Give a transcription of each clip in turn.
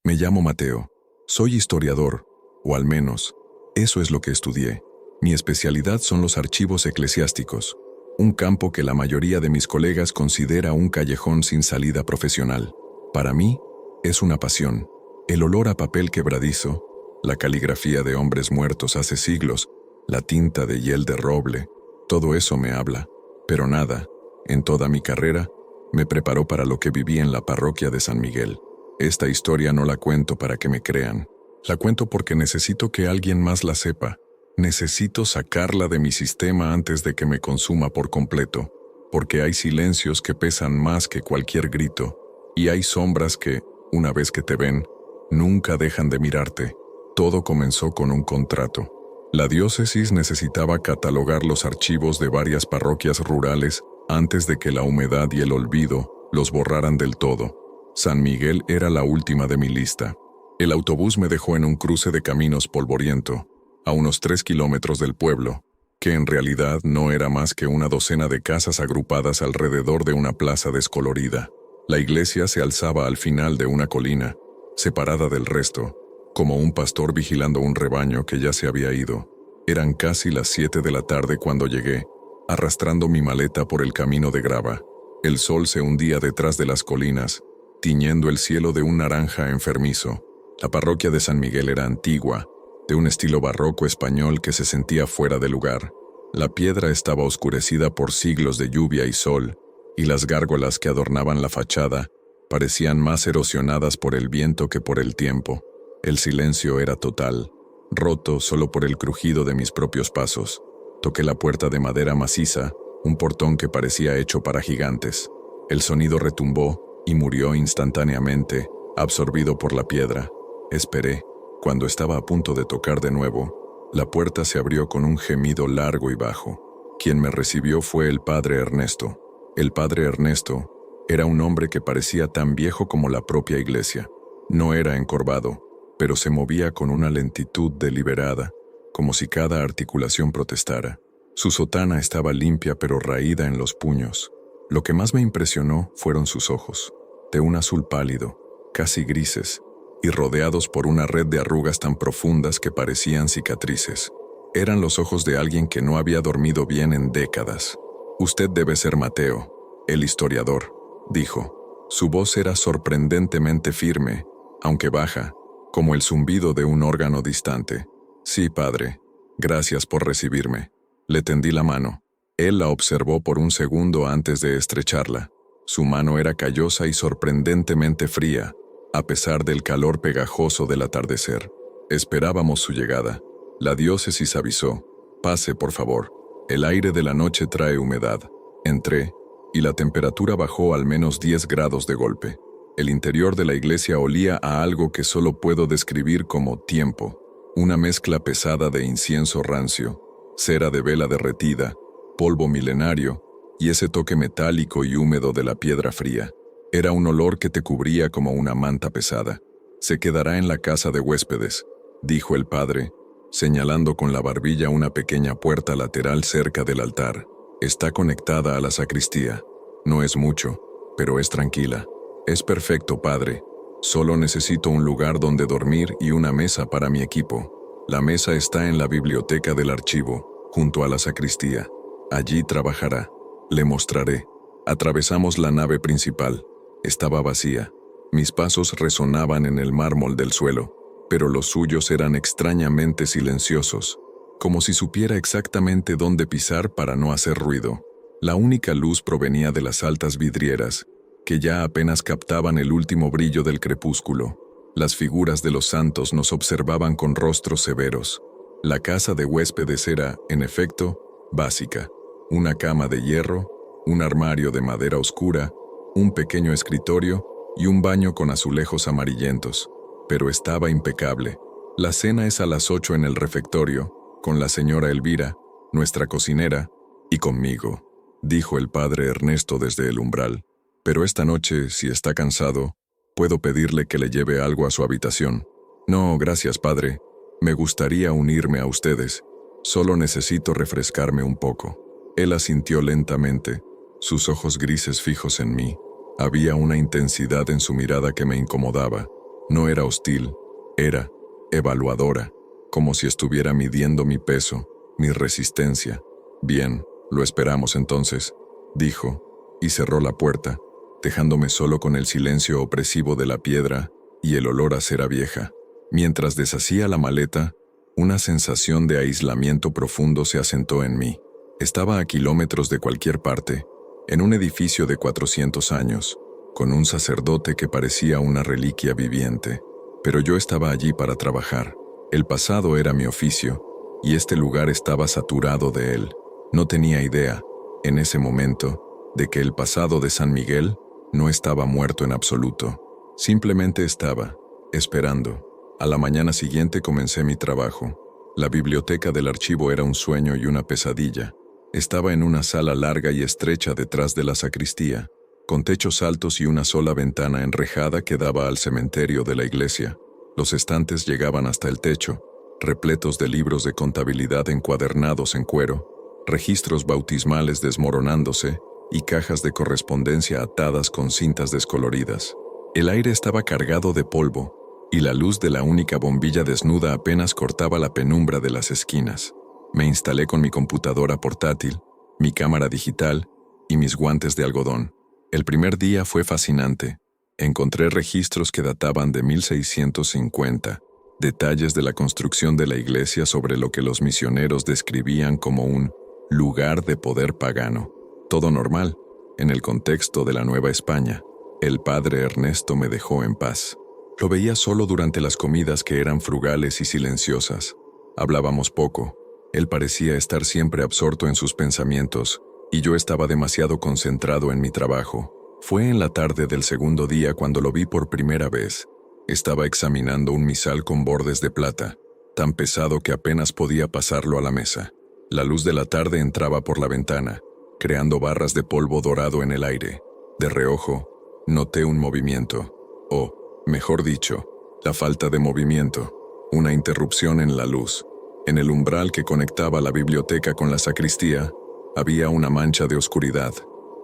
Me llamo Mateo. Soy historiador, o al menos, eso es lo que estudié. Mi especialidad son los archivos eclesiásticos, un campo que la mayoría de mis colegas considera un callejón sin salida profesional. Para mí, es una pasión. El olor a papel quebradizo, la caligrafía de hombres muertos hace siglos, la tinta de hiel de roble, todo eso me habla. Pero nada, en toda mi carrera, me preparó para lo que viví en la parroquia de San Miguel. Esta historia no la cuento para que me crean. La cuento porque necesito que alguien más la sepa. Necesito sacarla de mi sistema antes de que me consuma por completo, porque hay silencios que pesan más que cualquier grito, y hay sombras que, una vez que te ven, nunca dejan de mirarte. Todo comenzó con un contrato. La diócesis necesitaba catalogar los archivos de varias parroquias rurales antes de que la humedad y el olvido los borraran del todo. San Miguel era la última de mi lista. El autobús me dejó en un cruce de caminos polvoriento, a unos 3 kilómetros del pueblo, que en realidad no era más que una docena de casas agrupadas alrededor de una plaza descolorida. La iglesia se alzaba al final de una colina, separada del resto, como un pastor vigilando un rebaño que ya se había ido. Eran casi las 7 de la tarde cuando llegué, arrastrando mi maleta por el camino de grava. El sol se hundía detrás de las colinas, tiñendo el cielo de un naranja enfermizo. La parroquia de San Miguel era antigua, de un estilo barroco español que se sentía fuera de lugar. La piedra estaba oscurecida por siglos de lluvia y sol, y las gárgolas que adornaban la fachada parecían más erosionadas por el viento que por el tiempo. El silencio era total, roto solo por el crujido de mis propios pasos. Toqué la puerta de madera maciza, un portón que parecía hecho para gigantes. El sonido retumbó y murió instantáneamente, absorbido por la piedra. Esperé. Cuando estaba a punto de tocar de nuevo, la puerta se abrió con un gemido largo y bajo. Quien me recibió fue el padre Ernesto. El padre Ernesto era un hombre que parecía tan viejo como la propia iglesia. No era encorvado, pero se movía con una lentitud deliberada, como si cada articulación protestara. Su sotana estaba limpia pero raída en los puños. Lo que más me impresionó fueron sus ojos, de un azul pálido, casi grises, y rodeados por una red de arrugas tan profundas que parecían cicatrices. Eran los ojos de alguien que no había dormido bien en décadas. «Usted debe ser Mateo, el historiador», dijo. Su voz era sorprendentemente firme, aunque baja, como el zumbido de un órgano distante. «Sí, padre. Gracias por recibirme». Le tendí la mano. Él la observó por un segundo antes de estrecharla. Su mano era callosa y sorprendentemente fría, a pesar del calor pegajoso del atardecer. Esperábamos su llegada. La diócesis avisó: «Pase, por favor. El aire de la noche trae humedad». Entré, y la temperatura bajó al menos 10 grados de golpe. El interior de la iglesia olía a algo que solo puedo describir como tiempo. Una mezcla pesada de incienso rancio, cera de vela derretida, polvo milenario, y ese toque metálico y húmedo de la piedra fría. Era un olor que te cubría como una manta pesada. «Se quedará en la casa de huéspedes», dijo el padre, señalando con la barbilla una pequeña puerta lateral cerca del altar. «Está conectada a la sacristía. No es mucho, pero es tranquila». «Es perfecto, padre. Solo necesito un lugar donde dormir y una mesa para mi equipo. La mesa está en la biblioteca del archivo, junto a la sacristía. Allí trabajará. Le mostraré». Atravesamos la nave principal. Estaba vacía. Mis pasos resonaban en el mármol del suelo, pero los suyos eran extrañamente silenciosos, como si supiera exactamente dónde pisar para no hacer ruido. La única luz provenía de las altas vidrieras, que ya apenas captaban el último brillo del crepúsculo. Las figuras de los santos nos observaban con rostros severos. La casa de huéspedes era, en efecto, básica. Una cama de hierro, un armario de madera oscura, un pequeño escritorio y un baño con azulejos amarillentos. Pero estaba impecable. «La cena es a las 8 en el refectorio, con la señora Elvira, nuestra cocinera, y conmigo», dijo el padre Ernesto desde el umbral. «Pero esta noche, si está cansado, puedo pedirle que le lleve algo a su habitación». «No, gracias, padre. Me gustaría unirme a ustedes. Solo necesito refrescarme un poco». Él asintió lentamente, sus ojos grises fijos en mí. Había una intensidad en su mirada que me incomodaba. No era hostil, era evaluadora, como si estuviera midiendo mi peso, mi resistencia. Bien, lo esperamos entonces, dijo, y cerró la puerta, dejándome solo con el silencio opresivo de la piedra y el olor a cera vieja. Mientras deshacía la maleta, una sensación de aislamiento profundo se asentó en mí. Estaba a kilómetros de cualquier parte, en un edificio de 400 años, con un sacerdote que parecía una reliquia viviente. Pero yo estaba allí para trabajar. El pasado era mi oficio, y este lugar estaba saturado de él. No tenía idea, en ese momento, de que el pasado de San Miguel no estaba muerto en absoluto. Simplemente estaba, esperando. A la mañana siguiente comencé mi trabajo. La biblioteca del archivo era un sueño y una pesadilla. Estaba en una sala larga y estrecha detrás de la sacristía, con techos altos y una sola ventana enrejada que daba al cementerio de la iglesia. Los estantes llegaban hasta el techo, repletos de libros de contabilidad encuadernados en cuero, registros bautismales desmoronándose y cajas de correspondencia atadas con cintas descoloridas. El aire estaba cargado de polvo, y la luz de la única bombilla desnuda apenas cortaba la penumbra de las esquinas. Me instalé con mi computadora portátil, mi cámara digital y mis guantes de algodón. El primer día fue fascinante. Encontré registros que databan de 1650, detalles de la construcción de la iglesia sobre lo que los misioneros describían como un lugar de poder pagano. Todo normal, en el contexto de la Nueva España. El padre Ernesto me dejó en paz. Lo veía solo durante las comidas que eran frugales y silenciosas. Hablábamos poco. Él parecía estar siempre absorto en sus pensamientos, y yo estaba demasiado concentrado en mi trabajo. Fue en la tarde del segundo día cuando lo vi por primera vez. Estaba examinando un misal con bordes de plata, tan pesado que apenas podía pasarlo a la mesa. La luz de la tarde entraba por la ventana, creando barras de polvo dorado en el aire. De reojo, noté un movimiento, o, mejor dicho, la falta de movimiento, una interrupción en la luz. En el umbral que conectaba la biblioteca con la sacristía, había una mancha de oscuridad.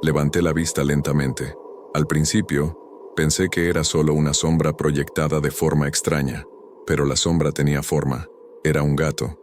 Levanté la vista lentamente. Al principio, pensé que era solo una sombra proyectada de forma extraña, pero la sombra tenía forma. Era un gato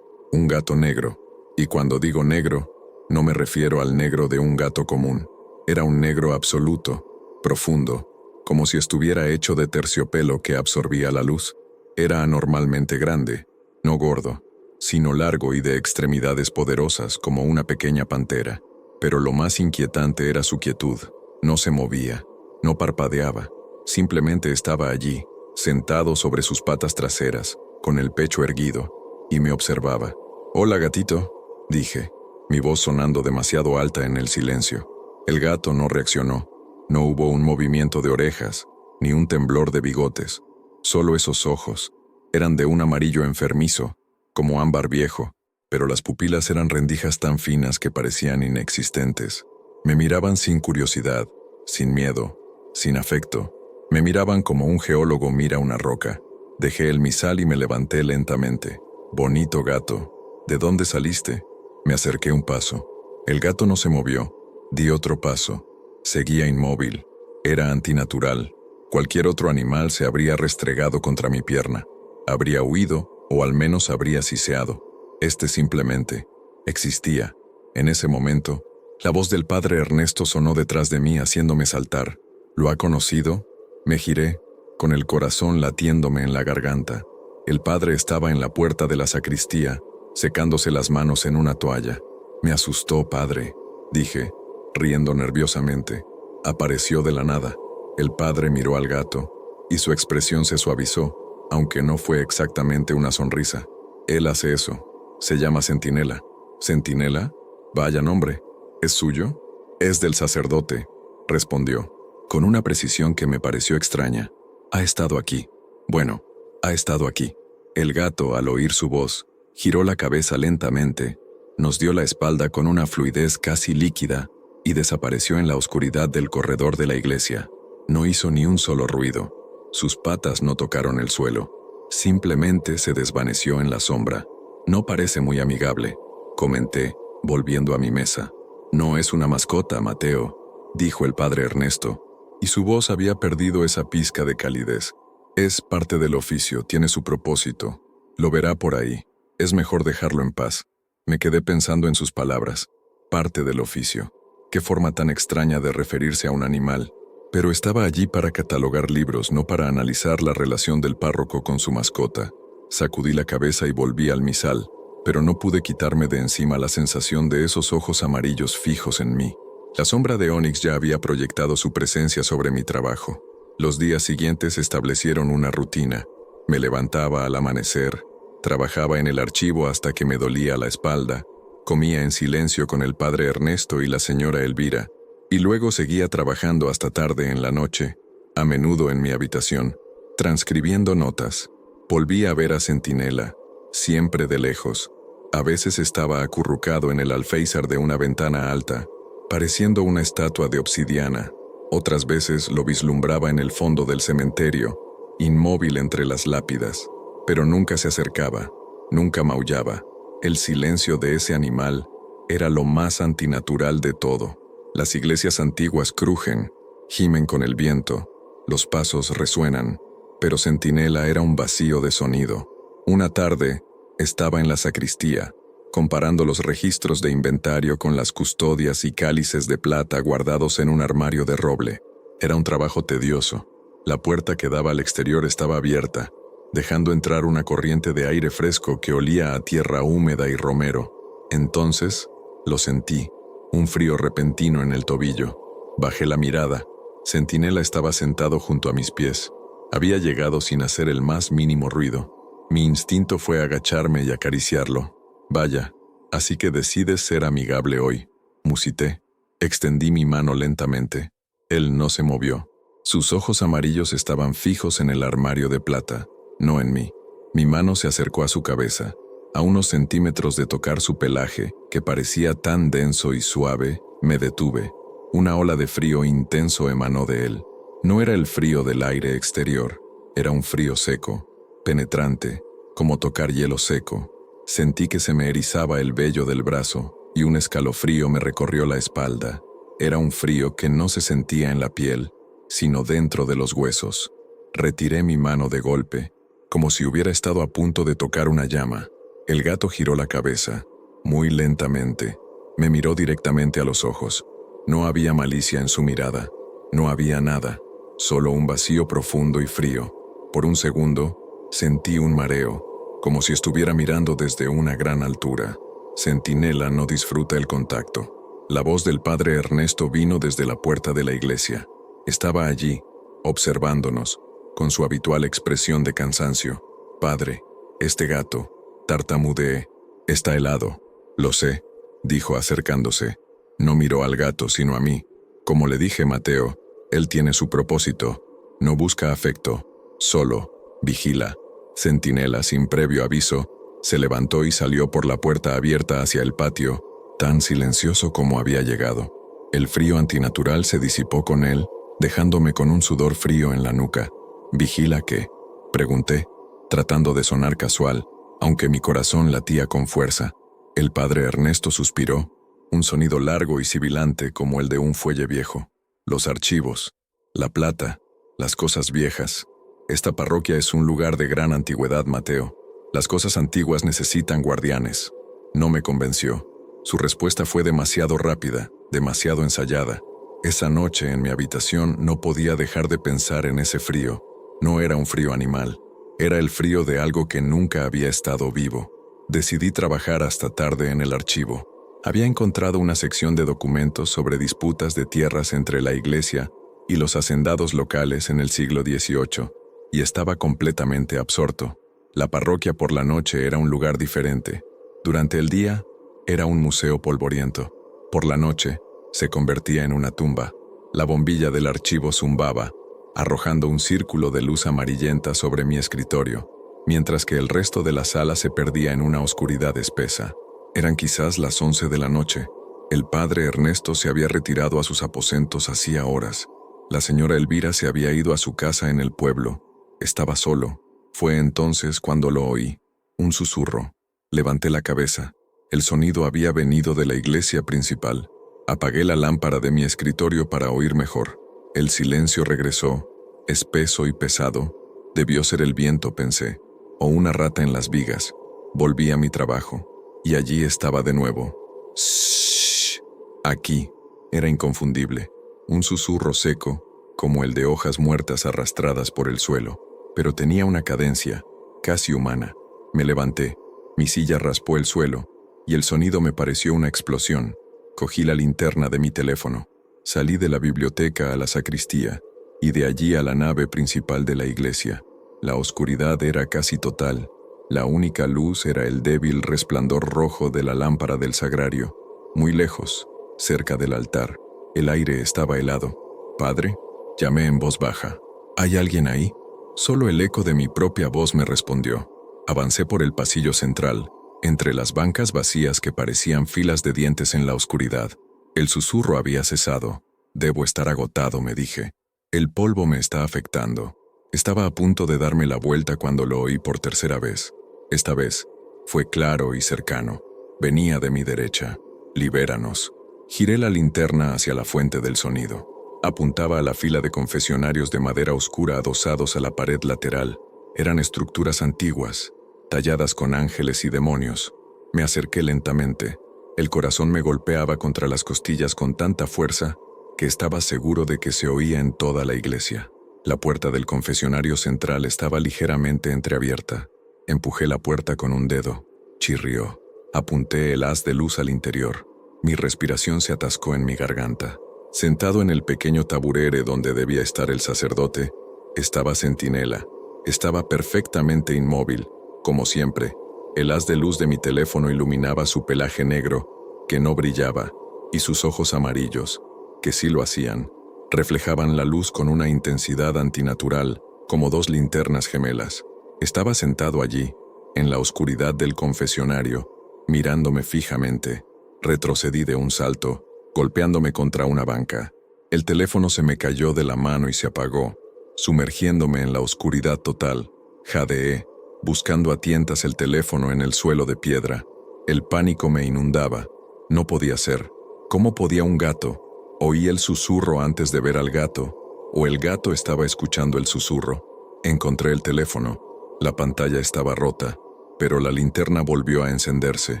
negro. Y cuando digo negro, no me refiero al negro de un gato común. Era un negro absoluto, profundo, como si estuviera hecho de terciopelo que absorbía la luz. Era anormalmente grande, no gordo, sino largo y de extremidades poderosas como una pequeña pantera. Pero lo más inquietante era su quietud. No se movía, no parpadeaba, simplemente estaba allí, sentado sobre sus patas traseras, con el pecho erguido, y me observaba. «Hola, gatito», dije, mi voz sonando demasiado alta en el silencio. El gato no reaccionó. No hubo un movimiento de orejas, ni un temblor de bigotes. Solo esos ojos. Eran de un amarillo enfermizo, como ámbar viejo, pero las pupilas eran rendijas tan finas que parecían inexistentes. Me miraban sin curiosidad, sin miedo, sin afecto. Me miraban como un geólogo mira una roca. Dejé el misal y me levanté lentamente. «Bonito gato, ¿de dónde saliste?» Me acerqué un paso. El gato no se movió. Di otro paso. Seguía inmóvil. Era antinatural. Cualquier otro animal se habría restregado contra mi pierna. Habría huido, o al menos habría siseado. Este simplemente existía. En ese momento, la voz del padre Ernesto sonó detrás de mí haciéndome saltar. ¿Lo ha conocido? Me giré, con el corazón latiéndome en la garganta. El padre estaba en la puerta de la sacristía, secándose las manos en una toalla. «Me asustó, padre», dije, riendo nerviosamente. Apareció de la nada. El padre miró al gato, y su expresión se suavizó, aunque no fue exactamente una sonrisa. «Él hace eso. Se llama Centinela». «¿Centinela? Vaya nombre. ¿Es suyo?» «Es del sacerdote», respondió, con una precisión que me pareció extraña. «Ha estado aquí. Bueno, ha estado aquí». El gato, al oír su voz, giró la cabeza lentamente, nos dio la espalda con una fluidez casi líquida y desapareció en la oscuridad del corredor de la iglesia. No hizo ni un solo ruido. Sus patas no tocaron el suelo. Simplemente se desvaneció en la sombra. «No parece muy amigable», comenté, volviendo a mi mesa. «No es una mascota, Mateo», dijo el padre Ernesto, y su voz había perdido esa pizca de calidez. Es parte del oficio, tiene su propósito. Lo verá por ahí. Es mejor dejarlo en paz. Me quedé pensando en sus palabras. Parte del oficio. Qué forma tan extraña de referirse a un animal. Pero estaba allí para catalogar libros, no para analizar la relación del párroco con su mascota. Sacudí la cabeza y volví al misal, pero no pude quitarme de encima la sensación de esos ojos amarillos fijos en mí. La sombra de Onix ya había proyectado su presencia sobre mi trabajo. Los días siguientes establecieron una rutina. Me levantaba al amanecer, trabajaba en el archivo hasta que me dolía la espalda, comía en silencio con el padre Ernesto y la señora Elvira, y luego seguía trabajando hasta tarde en la noche, a menudo en mi habitación, transcribiendo notas. Volví a ver a Centinela, siempre de lejos. A veces estaba acurrucado en el alféizar de una ventana alta, pareciendo una estatua de obsidiana. Otras veces lo vislumbraba en el fondo del cementerio, inmóvil entre las lápidas, pero nunca se acercaba, nunca maullaba. El silencio de ese animal era lo más antinatural de todo. Las iglesias antiguas crujen, gimen con el viento, los pasos resuenan, pero Centinela era un vacío de sonido. Una tarde, estaba en la sacristía, comparando los registros de inventario con las custodias y cálices de plata guardados en un armario de roble. Era un trabajo tedioso. La puerta que daba al exterior estaba abierta, dejando entrar una corriente de aire fresco que olía a tierra húmeda y romero. Entonces, lo sentí, un frío repentino en el tobillo. Bajé la mirada. Centinela estaba sentado junto a mis pies. Había llegado sin hacer el más mínimo ruido. Mi instinto fue agacharme y acariciarlo. Vaya, así que decides ser amigable hoy, musité. Extendí mi mano lentamente. Él no se movió. Sus ojos amarillos estaban fijos en el armario de plata, no en mí. Mi mano se acercó a su cabeza. A unos centímetros de tocar su pelaje, que parecía tan denso y suave, me detuve. Una ola de frío intenso emanó de él. No era el frío del aire exterior, era un frío seco, penetrante, como tocar hielo seco. Sentí que se me erizaba el vello del brazo y un escalofrío me recorrió la espalda. Era un frío que no se sentía en la piel, sino dentro de los huesos. Retiré mi mano de golpe, como si hubiera estado a punto de tocar una llama. El gato giró la cabeza, muy lentamente. Me miró directamente a los ojos. No había malicia en su mirada. No había nada, solo un vacío profundo y frío. Por un segundo, sentí un mareo, como si estuviera mirando desde una gran altura. Centinela no disfruta el contacto. La voz del padre Ernesto vino desde la puerta de la iglesia. Estaba allí, observándonos, con su habitual expresión de cansancio. Padre, este gato, tartamudeé, está helado. Lo sé, dijo acercándose. No miró al gato sino a mí. Como le dije Mateo, él tiene su propósito. No busca afecto, solo vigila. Centinela, sin previo aviso, se levantó y salió por la puerta abierta hacia el patio, tan silencioso como había llegado. El frío antinatural se disipó con él, dejándome con un sudor frío en la nuca. ¿Vigila qué?, pregunté, tratando de sonar casual, aunque mi corazón latía con fuerza. El padre Ernesto suspiró, un sonido largo y sibilante como el de un fuelle viejo. Los archivos, la plata, las cosas viejas. Esta parroquia es un lugar de gran antigüedad, Mateo. Las cosas antiguas necesitan guardianes. No me convenció. Su respuesta fue demasiado rápida, demasiado ensayada. Esa noche en mi habitación no podía dejar de pensar en ese frío. No era un frío animal. Era el frío de algo que nunca había estado vivo. Decidí trabajar hasta tarde en el archivo. Había encontrado una sección de documentos sobre disputas de tierras entre la iglesia y los hacendados locales en el siglo XVIII, y estaba completamente absorto. La parroquia por la noche era un lugar diferente. Durante el día, era un museo polvoriento. Por la noche, se convertía en una tumba. La bombilla del archivo zumbaba, arrojando un círculo de luz amarillenta sobre mi escritorio, mientras que el resto de la sala se perdía en una oscuridad espesa. Eran quizás las 11 de la noche. El padre Ernesto se había retirado a sus aposentos hacía horas. La señora Elvira se había ido a su casa en el pueblo. Estaba solo. Fue entonces cuando lo oí. Un susurro. Levanté la cabeza. El sonido había venido de la iglesia principal. Apagué la lámpara de mi escritorio para oír mejor. El silencio regresó, espeso y pesado, Debió ser el viento, pensé, o una rata en las vigas. Volví a mi trabajo, y allí estaba de nuevo. «Shh». Aquí. Era inconfundible. Un susurro seco, como el de hojas muertas arrastradas por el suelo, pero tenía una cadencia, casi humana. Me levanté, mi silla raspó el suelo, y el sonido me pareció una explosión. Cogí la linterna de mi teléfono, salí de la biblioteca a la sacristía, y de allí a la nave principal de la iglesia. La oscuridad era casi total. La única luz era el débil resplandor rojo de la lámpara del sagrario. Muy lejos, cerca del altar, el aire estaba helado. «Padre», llamé en voz baja. «¿Hay alguien ahí?» Solo el eco de mi propia voz me respondió. Avancé por el pasillo central, entre las bancas vacías que parecían filas de dientes en la oscuridad. El susurro había cesado. «Debo estar agotado», me dije. «El polvo me está afectando». Estaba a punto de darme la vuelta cuando lo oí por tercera vez. Esta vez fue claro y cercano. Venía de mi derecha. «Libéranos». Giré la linterna hacia la fuente del sonido. Apuntaba a la fila de confesionarios de madera oscura adosados a la pared lateral. Eran estructuras antiguas, talladas con ángeles y demonios. Me acerqué lentamente. El corazón me golpeaba contra las costillas con tanta fuerza que estaba seguro de que se oía en toda la iglesia. La puerta del confesionario central estaba ligeramente entreabierta. Empujé la puerta con un dedo. Chirrió. Apunté el haz de luz al interior. Mi respiración se atascó en mi garganta. Sentado en el pequeño taburere donde debía estar el sacerdote, estaba Centinela. Estaba perfectamente inmóvil, como siempre. El haz de luz de mi teléfono iluminaba su pelaje negro, que no brillaba, y sus ojos amarillos, que sí lo hacían. Reflejaban la luz con una intensidad antinatural, como dos linternas gemelas. Estaba sentado allí, en la oscuridad del confesionario, mirándome fijamente. Retrocedí de un salto, golpeándome contra una banca. El teléfono se me cayó de la mano y se apagó, sumergiéndome en la oscuridad total. Jadeé, buscando a tientas el teléfono en el suelo de piedra. El pánico me inundaba. No podía ser. ¿Cómo podía un gato? Oí el susurro antes de ver al gato, o el gato estaba escuchando el susurro. Encontré el teléfono. La pantalla estaba rota, pero la linterna volvió a encenderse.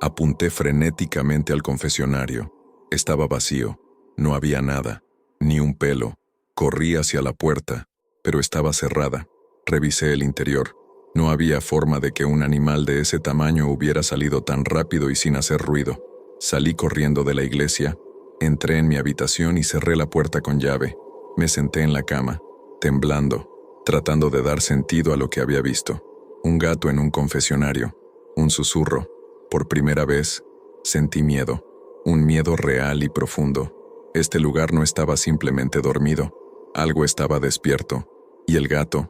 Apunté frenéticamente al confesionario. Estaba vacío. No había nada, ni un pelo. Corrí hacia la puerta, pero estaba cerrada. Revisé el interior. No había forma de que un animal de ese tamaño hubiera salido tan rápido y sin hacer ruido. Salí corriendo de la iglesia, entré en mi habitación y cerré la puerta con llave. Me senté en la cama, temblando, tratando de dar sentido a lo que había visto. Un gato en un confesionario, un susurro. Por primera vez, sentí miedo, un miedo real y profundo. Este lugar no estaba simplemente dormido, algo estaba despierto, y el gato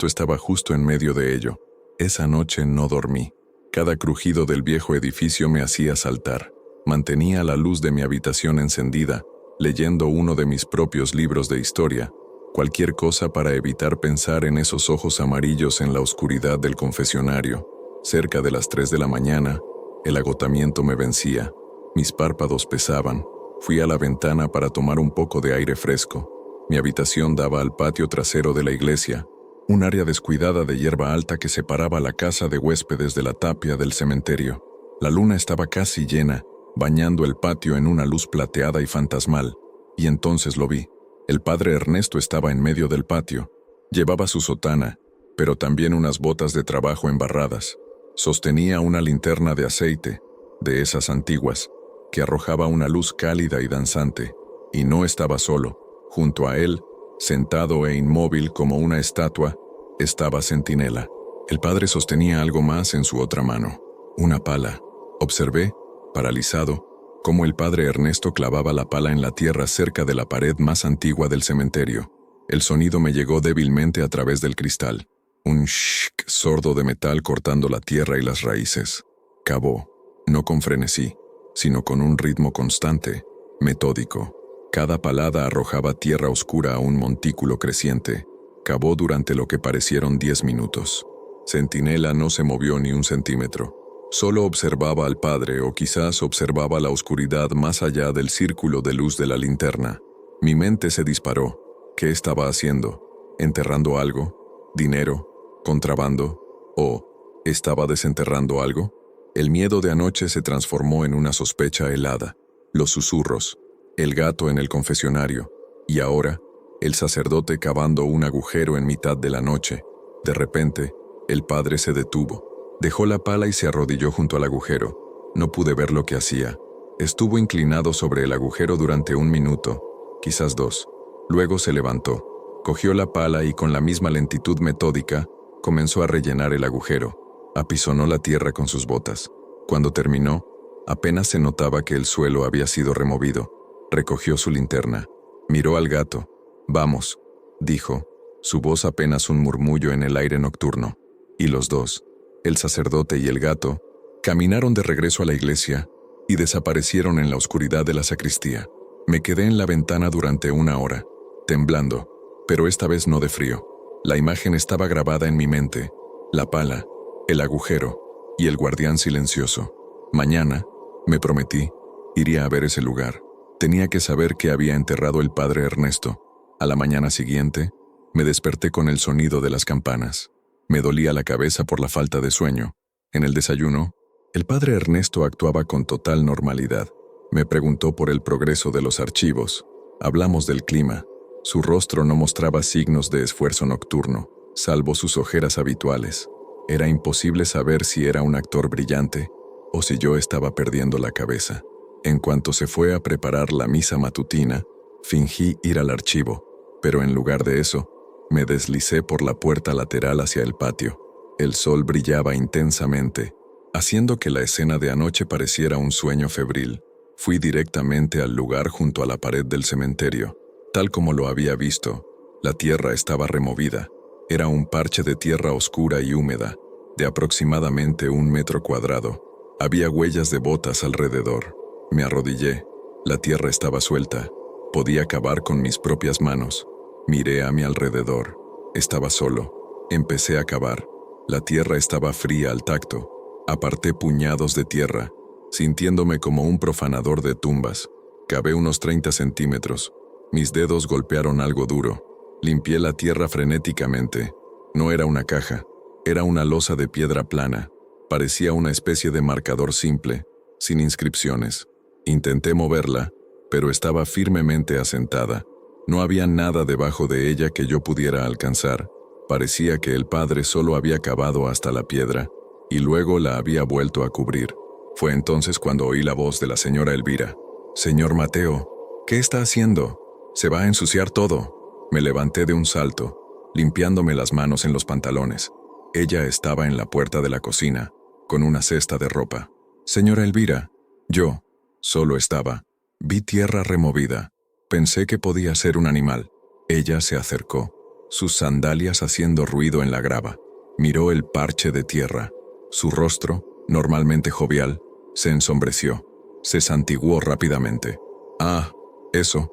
estaba justo en medio de ello. Esa noche no dormí. Cada crujido del viejo edificio me hacía saltar. Mantenía la luz de mi habitación encendida, leyendo uno de mis propios libros de historia, cualquier cosa para evitar pensar en esos ojos amarillos en la oscuridad del confesionario. Cerca de las 3 de la mañana, el agotamiento me vencía. Mis párpados pesaban. Fui a la ventana para tomar un poco de aire fresco. Mi habitación daba al patio trasero de la iglesia, un área descuidada de hierba alta que separaba la casa de huéspedes de la tapia del cementerio. La luna estaba casi llena, bañando el patio en una luz plateada y fantasmal, y entonces lo vi. El padre Ernesto estaba en medio del patio. Llevaba su sotana, pero también unas botas de trabajo embarradas. Sostenía una linterna de aceite, de esas antiguas, que arrojaba una luz cálida y danzante, y no estaba solo. Junto a él, sentado e inmóvil como una estatua, estaba Centinela. El padre sostenía algo más en su otra mano, una pala. Observé, paralizado, cómo el padre Ernesto clavaba la pala en la tierra cerca de la pared más antigua del cementerio. El sonido me llegó débilmente a través del cristal. Un shhh sordo de metal cortando la tierra y las raíces. Cavó, no con frenesí, sino con un ritmo constante, metódico. Cada palada arrojaba tierra oscura a un montículo creciente. Cavó durante lo que parecieron 10 minutos. Centinela no se movió ni un centímetro. Solo observaba al padre, o quizás observaba la oscuridad más allá del círculo de luz de la linterna. Mi mente se disparó. ¿Qué estaba haciendo? ¿Enterrando algo? ¿Dinero? ¿Contrabando? ¿O estaba desenterrando algo? El miedo de anoche se transformó en una sospecha helada. Los susurros, el gato en el confesionario, y ahora, el sacerdote cavando un agujero en mitad de la noche. De repente, el padre se detuvo. Dejó la pala y se arrodilló junto al agujero. No pude ver lo que hacía. Estuvo inclinado sobre el agujero durante 1 minuto, quizás 2. Luego se levantó. Cogió la pala y con la misma lentitud metódica, comenzó a rellenar el agujero. Apisonó la tierra con sus botas. Cuando terminó, apenas se notaba que el suelo había sido removido. Recogió su linterna. Miró al gato. «Vamos», dijo, su voz apenas un murmullo en el aire nocturno. Y los dos, el sacerdote y el gato, caminaron de regreso a la iglesia y desaparecieron en la oscuridad de la sacristía. Me quedé en la ventana durante 1 hora, temblando, pero esta vez no de frío. La imagen estaba grabada en mi mente, la pala, el agujero y el guardián silencioso. Mañana, me prometí, iría a ver ese lugar. Tenía que saber que había enterrado el padre Ernesto. A la mañana siguiente, me desperté con el sonido de las campanas. Me dolía la cabeza por la falta de sueño. En el desayuno, el padre Ernesto actuaba con total normalidad. Me preguntó por el progreso de los archivos. Hablamos del clima. Su rostro no mostraba signos de esfuerzo nocturno, salvo sus ojeras habituales. Era imposible saber si era un actor brillante o si yo estaba perdiendo la cabeza. En cuanto se fue a preparar la misa matutina, fingí ir al archivo, pero en lugar de eso, me deslicé por la puerta lateral hacia el patio. El sol brillaba intensamente, haciendo que la escena de anoche pareciera un sueño febril. Fui directamente al lugar junto a la pared del cementerio. Tal como lo había visto, la tierra estaba removida. Era un parche de tierra oscura y húmeda, de aproximadamente 1 metro cuadrado. Había huellas de botas alrededor. Me arrodillé. La tierra estaba suelta. Podía cavar con mis propias manos. Miré a mi alrededor. Estaba solo. Empecé a cavar. La tierra estaba fría al tacto. Aparté puñados de tierra, sintiéndome como un profanador de tumbas. Cavé unos 30 centímetros. Mis dedos golpearon algo duro. Limpié la tierra frenéticamente. No era una caja. Era una losa de piedra plana. Parecía una especie de marcador simple, sin inscripciones. Intenté moverla, pero estaba firmemente asentada. No había nada debajo de ella que yo pudiera alcanzar. Parecía que el padre solo había cavado hasta la piedra, y luego la había vuelto a cubrir. Fue entonces cuando oí la voz de la señora Elvira. «Señor Mateo, ¿qué está haciendo? Se va a ensuciar todo». Me levanté de un salto, limpiándome las manos en los pantalones. Ella estaba en la puerta de la cocina, con una cesta de ropa. «Señora Elvira». Yo solo estaba. Vi tierra removida. Pensé que podía ser un animal. Ella se acercó, sus sandalias haciendo ruido en la grava. Miró el parche de tierra. Su rostro, normalmente jovial, se ensombreció. Se santiguó rápidamente. «Ah, ¿eso?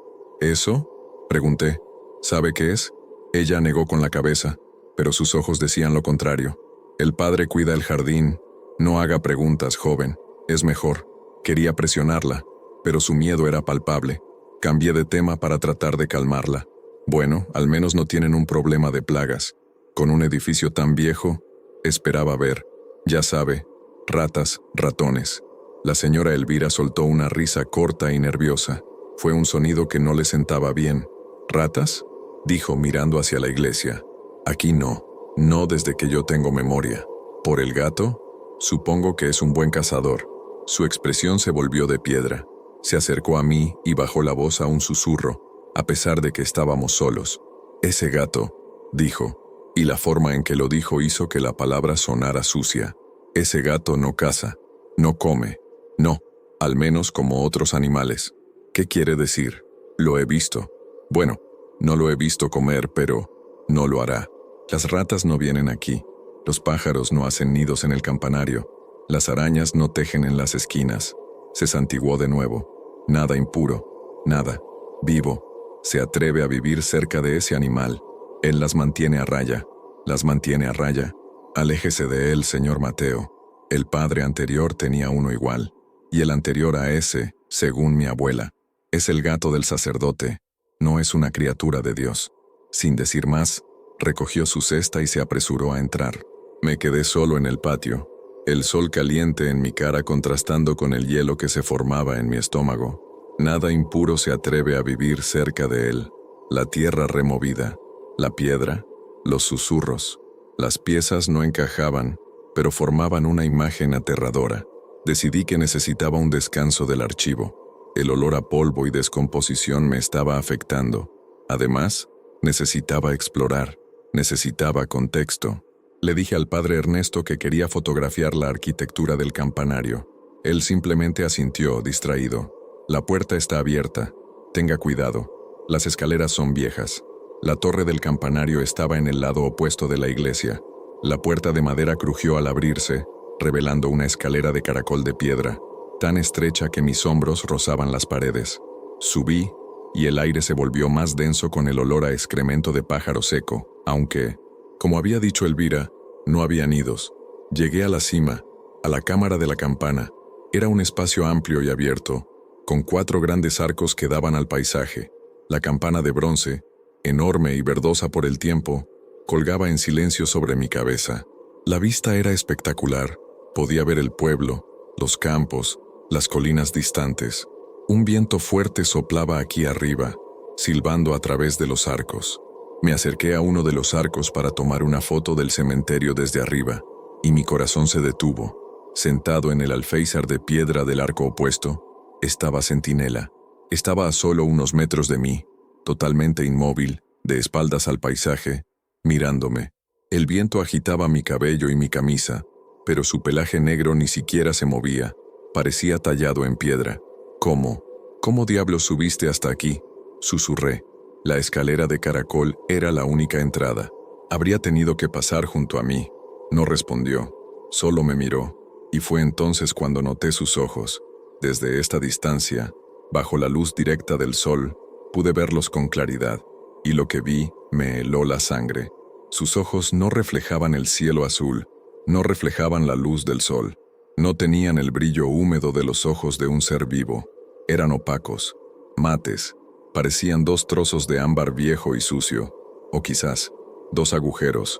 Pregunté. «¿Sabe qué es?» Ella negó con la cabeza, pero sus ojos decían lo contrario. «El padre cuida el jardín. No haga preguntas, joven. Es mejor». Quería presionarla, pero su miedo era palpable. Cambié de tema para tratar de calmarla. Bueno, al menos no tienen un problema de plagas. Con un edificio tan viejo, esperaba ver, ya sabe, ratas, ratones. La señora Elvira soltó una risa corta y nerviosa. Fue un sonido que no le sentaba bien. «¿Ratas?», dijo mirando hacia la iglesia. «Aquí no. No desde que yo tengo memoria. ¿Por el gato? Supongo que es un buen cazador». Su expresión se volvió de piedra. Se acercó a mí y bajó la voz a un susurro, a pesar de que estábamos solos. «Ese gato», dijo, y la forma en que lo dijo hizo que la palabra sonara sucia. «Ese gato no caza, no come, no, al menos como otros animales». «¿Qué quiere decir?» «Lo he visto». «Bueno, no lo he visto comer, pero no lo hará. Las ratas no vienen aquí. Los pájaros no hacen nidos en el campanario. Las arañas no tejen en las esquinas». Se santiguó de nuevo. «Nada impuro, nada vivo se atreve a vivir cerca de ese animal. Él las mantiene a raya. Las mantiene a raya. Aléjese de él, señor Mateo. El padre anterior tenía uno igual. Y el anterior a ese, según mi abuela, es el gato del sacerdote. No es una criatura de Dios». Sin decir más, Recogió su cesta y se apresuró a entrar. Me quedé solo en el patio, el sol caliente en mi cara contrastando con el hielo que se formaba en mi estómago. Nada impuro se atreve a vivir cerca de él. La tierra removida, la piedra, los susurros. Las piezas no encajaban, pero formaban una imagen aterradora. Decidí que necesitaba un descanso del archivo. El olor a polvo y descomposición me estaba afectando. Además, necesitaba explorar, necesitaba contexto. Le dije al padre Ernesto que quería fotografiar la arquitectura del campanario. Él simplemente asintió, distraído. La puerta está abierta. Tenga cuidado. Las escaleras son viejas. La torre del campanario estaba en el lado opuesto de la iglesia. La puerta de madera crujió al abrirse, revelando una escalera de caracol de piedra, tan estrecha que mis hombros rozaban las paredes. Subí, y el aire se volvió más denso con el olor a excremento de pájaro seco, aunque, como había dicho Elvira, no había nidos. Llegué a la cima, a la cámara de la campana. Era un espacio amplio y abierto, con 4 grandes arcos que daban al paisaje. La campana de bronce, enorme y verdosa por el tiempo, colgaba en silencio sobre mi cabeza. La vista era espectacular. Podía ver el pueblo, los campos, las colinas distantes. Un viento fuerte soplaba aquí arriba, silbando a través de los arcos. Me acerqué a uno de los arcos para tomar una foto del cementerio desde arriba, y mi corazón se detuvo. Sentado en el alféizar de piedra del arco opuesto, estaba Centinela. Estaba a solo unos metros de mí, totalmente inmóvil, de espaldas al paisaje, mirándome. El viento agitaba mi cabello y mi camisa, pero su pelaje negro ni siquiera se movía, parecía tallado en piedra. ¿Cómo diablos subiste hasta aquí?, susurré. La escalera de caracol era la única entrada. Habría tenido que pasar junto a mí. No respondió, solo me miró, y fue entonces cuando noté sus ojos. Desde esta distancia, bajo la luz directa del sol, pude verlos con claridad, y lo que vi me heló la sangre. Sus ojos no reflejaban el cielo azul, no reflejaban la luz del sol, no tenían el brillo húmedo de los ojos de un ser vivo. Eran opacos, mates, parecían 2 trozos de ámbar viejo y sucio, o quizás 2 agujeros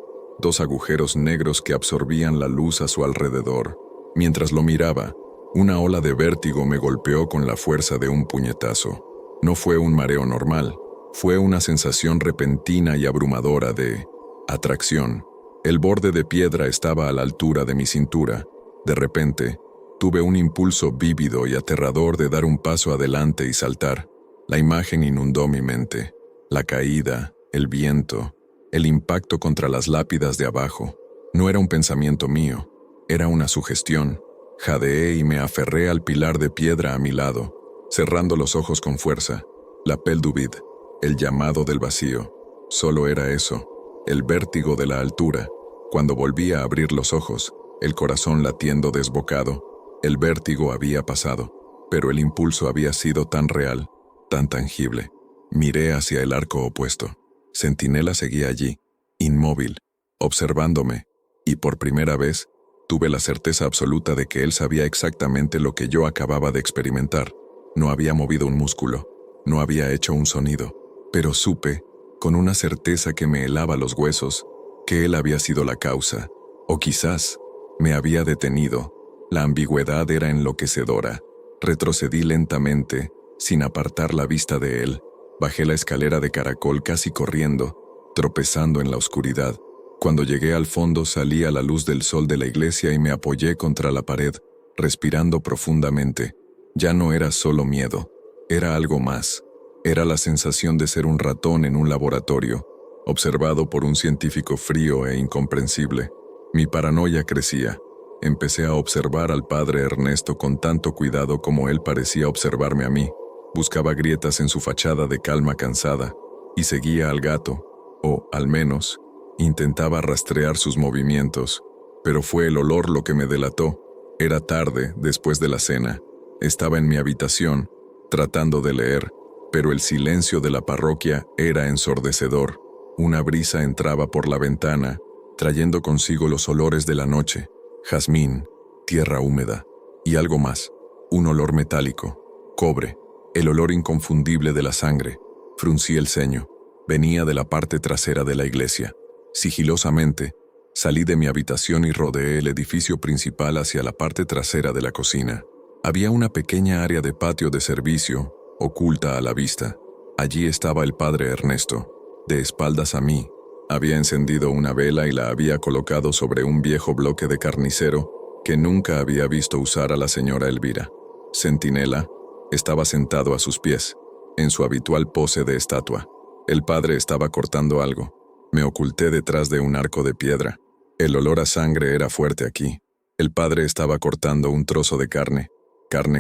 negros que absorbían la luz a su alrededor. Mientras lo miraba, una ola de vértigo me golpeó con la fuerza de un puñetazo. No fue un mareo normal, fue una sensación repentina y abrumadora de atracción. El borde de piedra estaba a la altura de mi cintura. De repente, tuve un impulso vívido y aterrador de dar un paso adelante y saltar. La imagen inundó mi mente. La caída, el viento, el impacto contra las lápidas de abajo. No era un pensamiento mío, era una sugestión. Jadeé y me aferré al pilar de piedra a mi lado, cerrando los ojos con fuerza. L'appel du vide, el llamado del vacío. Solo era eso, el vértigo de la altura. Cuando volví a abrir los ojos, el corazón latiendo desbocado, el vértigo había pasado, pero el impulso había sido tan real, tan tangible. Miré hacia el arco opuesto. Centinela seguía allí, inmóvil, observándome, y por primera vez, tuve la certeza absoluta de que él sabía exactamente lo que yo acababa de experimentar. No había movido un músculo, no había hecho un sonido, pero supe, con una certeza que me helaba los huesos, que él había sido la causa, o quizás me había detenido. La ambigüedad era enloquecedora. Retrocedí lentamente, sin apartar la vista de él. Bajé la escalera de caracol casi corriendo, tropezando en la oscuridad. Cuando llegué al fondo salí a la luz del sol de la iglesia y me apoyé contra la pared, respirando profundamente. Ya no era solo miedo, era algo más. Era la sensación de ser un ratón en un laboratorio, observado por un científico frío e incomprensible. Mi paranoia crecía. Empecé a observar al padre Ernesto con tanto cuidado como él parecía observarme a mí. Buscaba grietas en su fachada de calma cansada, y seguía al gato, o, al menos, intentaba rastrear sus movimientos, pero fue el olor lo que me delató. Era tarde, después de la cena. Estaba en mi habitación, tratando de leer, pero el silencio de la parroquia era ensordecedor. Una brisa entraba por la ventana, trayendo consigo los olores de la noche, jazmín, tierra húmeda, y algo más, un olor metálico, cobre, el olor inconfundible de la sangre. Fruncí el ceño. Venía de la parte trasera de la iglesia. Sigilosamente, salí de mi habitación y rodeé el edificio principal hacia la parte trasera de la cocina. Había una pequeña área de patio de servicio, oculta a la vista. Allí estaba el padre Ernesto, de espaldas a mí. Había encendido una vela y la había colocado sobre un viejo bloque de carnicero que nunca había visto usar a la señora Elvira. Centinela estaba sentado a sus pies, en su habitual pose de estatua. El padre estaba cortando algo. Me oculté detrás de un arco de piedra. El olor a sangre era fuerte aquí. El padre estaba cortando un trozo de carne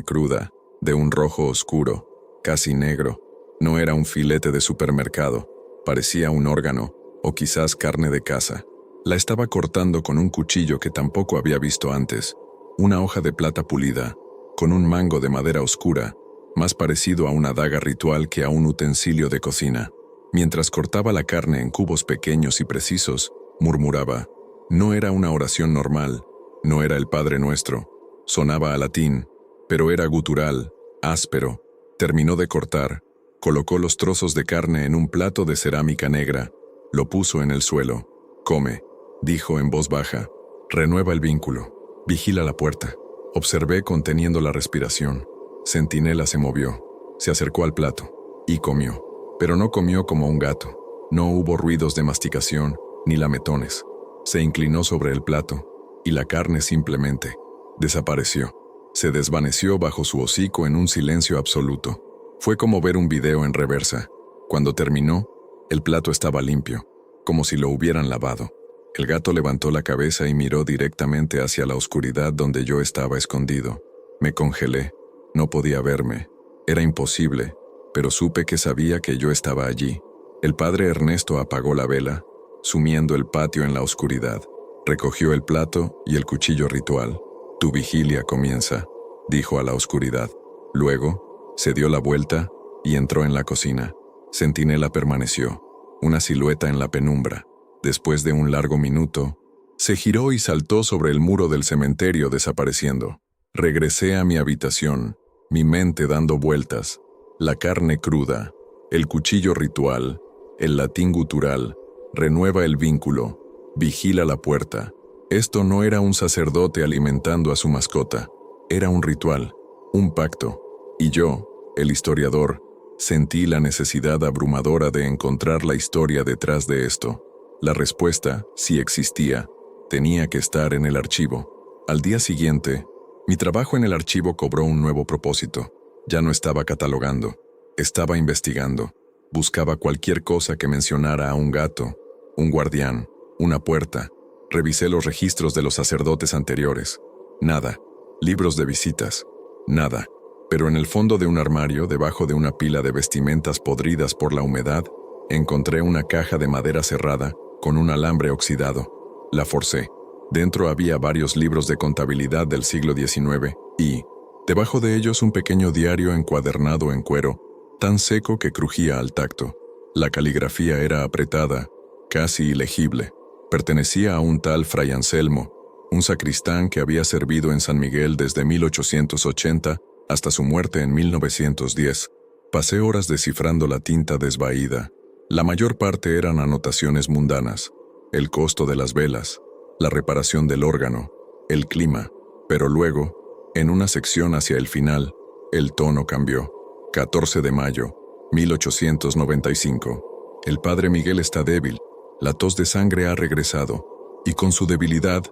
cruda, de un rojo oscuro, casi negro. No era un filete de supermercado, parecía un órgano, o quizás carne de caza. La estaba cortando con un cuchillo que tampoco había visto antes, una hoja de plata pulida, con un mango de madera oscura, más parecido a una daga ritual que a un utensilio de cocina. Mientras cortaba la carne en cubos pequeños y precisos, murmuraba. No era una oración normal, no era el Padre Nuestro. Sonaba a latín, pero era gutural, áspero. Terminó de cortar, colocó los trozos de carne en un plato de cerámica negra, lo puso en el suelo. Come, dijo en voz baja. Renueva el vínculo. Vigila la puerta. Observé conteniendo la respiración. Centinela se movió, se acercó al plato y comió. Pero no comió como un gato. No hubo ruidos de masticación, ni lametones. Se inclinó sobre el plato, y la carne simplemente desapareció. Se desvaneció bajo su hocico en un silencio absoluto. Fue como ver un video en reversa. Cuando terminó, el plato estaba limpio, como si lo hubieran lavado. El gato levantó la cabeza y miró directamente hacia la oscuridad donde yo estaba escondido. Me congelé. No podía verme. Era imposible. Pero supe que sabía que yo estaba allí. El padre Ernesto apagó la vela, sumiendo el patio en la oscuridad. Recogió el plato y el cuchillo ritual. Tu vigilia comienza, dijo a la oscuridad. Luego, se dio la vuelta y entró en la cocina. Centinela permaneció, una silueta en la penumbra. Después de un largo minuto, se giró y saltó sobre el muro del cementerio desapareciendo. Regresé a mi habitación, mi mente dando vueltas. La carne cruda, el cuchillo ritual, el latín gutural, renueva el vínculo, vigila la puerta. Esto no era un sacerdote alimentando a su mascota, era un ritual, un pacto. Y yo, el historiador, sentí la necesidad abrumadora de encontrar la historia detrás de esto. La respuesta, si existía, tenía que estar en el archivo. Al día siguiente, mi trabajo en el archivo cobró un nuevo propósito. Ya no estaba catalogando, estaba investigando. Buscaba cualquier cosa que mencionara a un gato, un guardián, una puerta. Revisé los registros de los sacerdotes anteriores. Nada. Libros de visitas. Nada. Pero en el fondo de un armario, debajo de una pila de vestimentas podridas por la humedad, encontré una caja de madera cerrada, con un alambre oxidado. La forcé. Dentro había varios libros de contabilidad del siglo XIX y, debajo de ellos, un pequeño diario encuadernado en cuero, tan seco que crujía al tacto. La caligrafía era apretada, casi ilegible. Pertenecía a un tal Fray Anselmo, un sacristán que había servido en San Miguel desde 1880 hasta su muerte en 1910. Pasé horas descifrando la tinta desvaída. La mayor parte eran anotaciones mundanas, el costo de las velas, la reparación del órgano, el clima, pero luego, en una sección hacia el final, el tono cambió. 14 de mayo, 1895. El padre Miguel está débil, la tos de sangre ha regresado, y con su debilidad,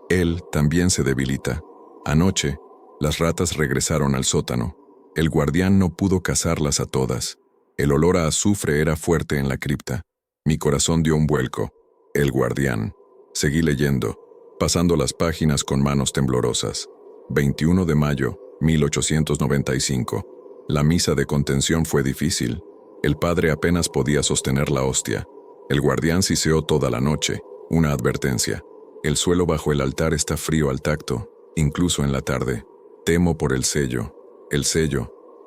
él también se debilita. Anoche, las ratas regresaron al sótano. El guardián no pudo cazarlas a todas. El olor a azufre era fuerte en la cripta. Mi corazón dio un vuelco. El guardián. Seguí leyendo, pasando las páginas con manos temblorosas. 21 de mayo, 1895. La misa de contención fue difícil. El padre apenas podía sostener la hostia. El guardián siseó toda la noche. Una advertencia. El suelo bajo el altar está frío al tacto, incluso en la tarde. Temo por el sello,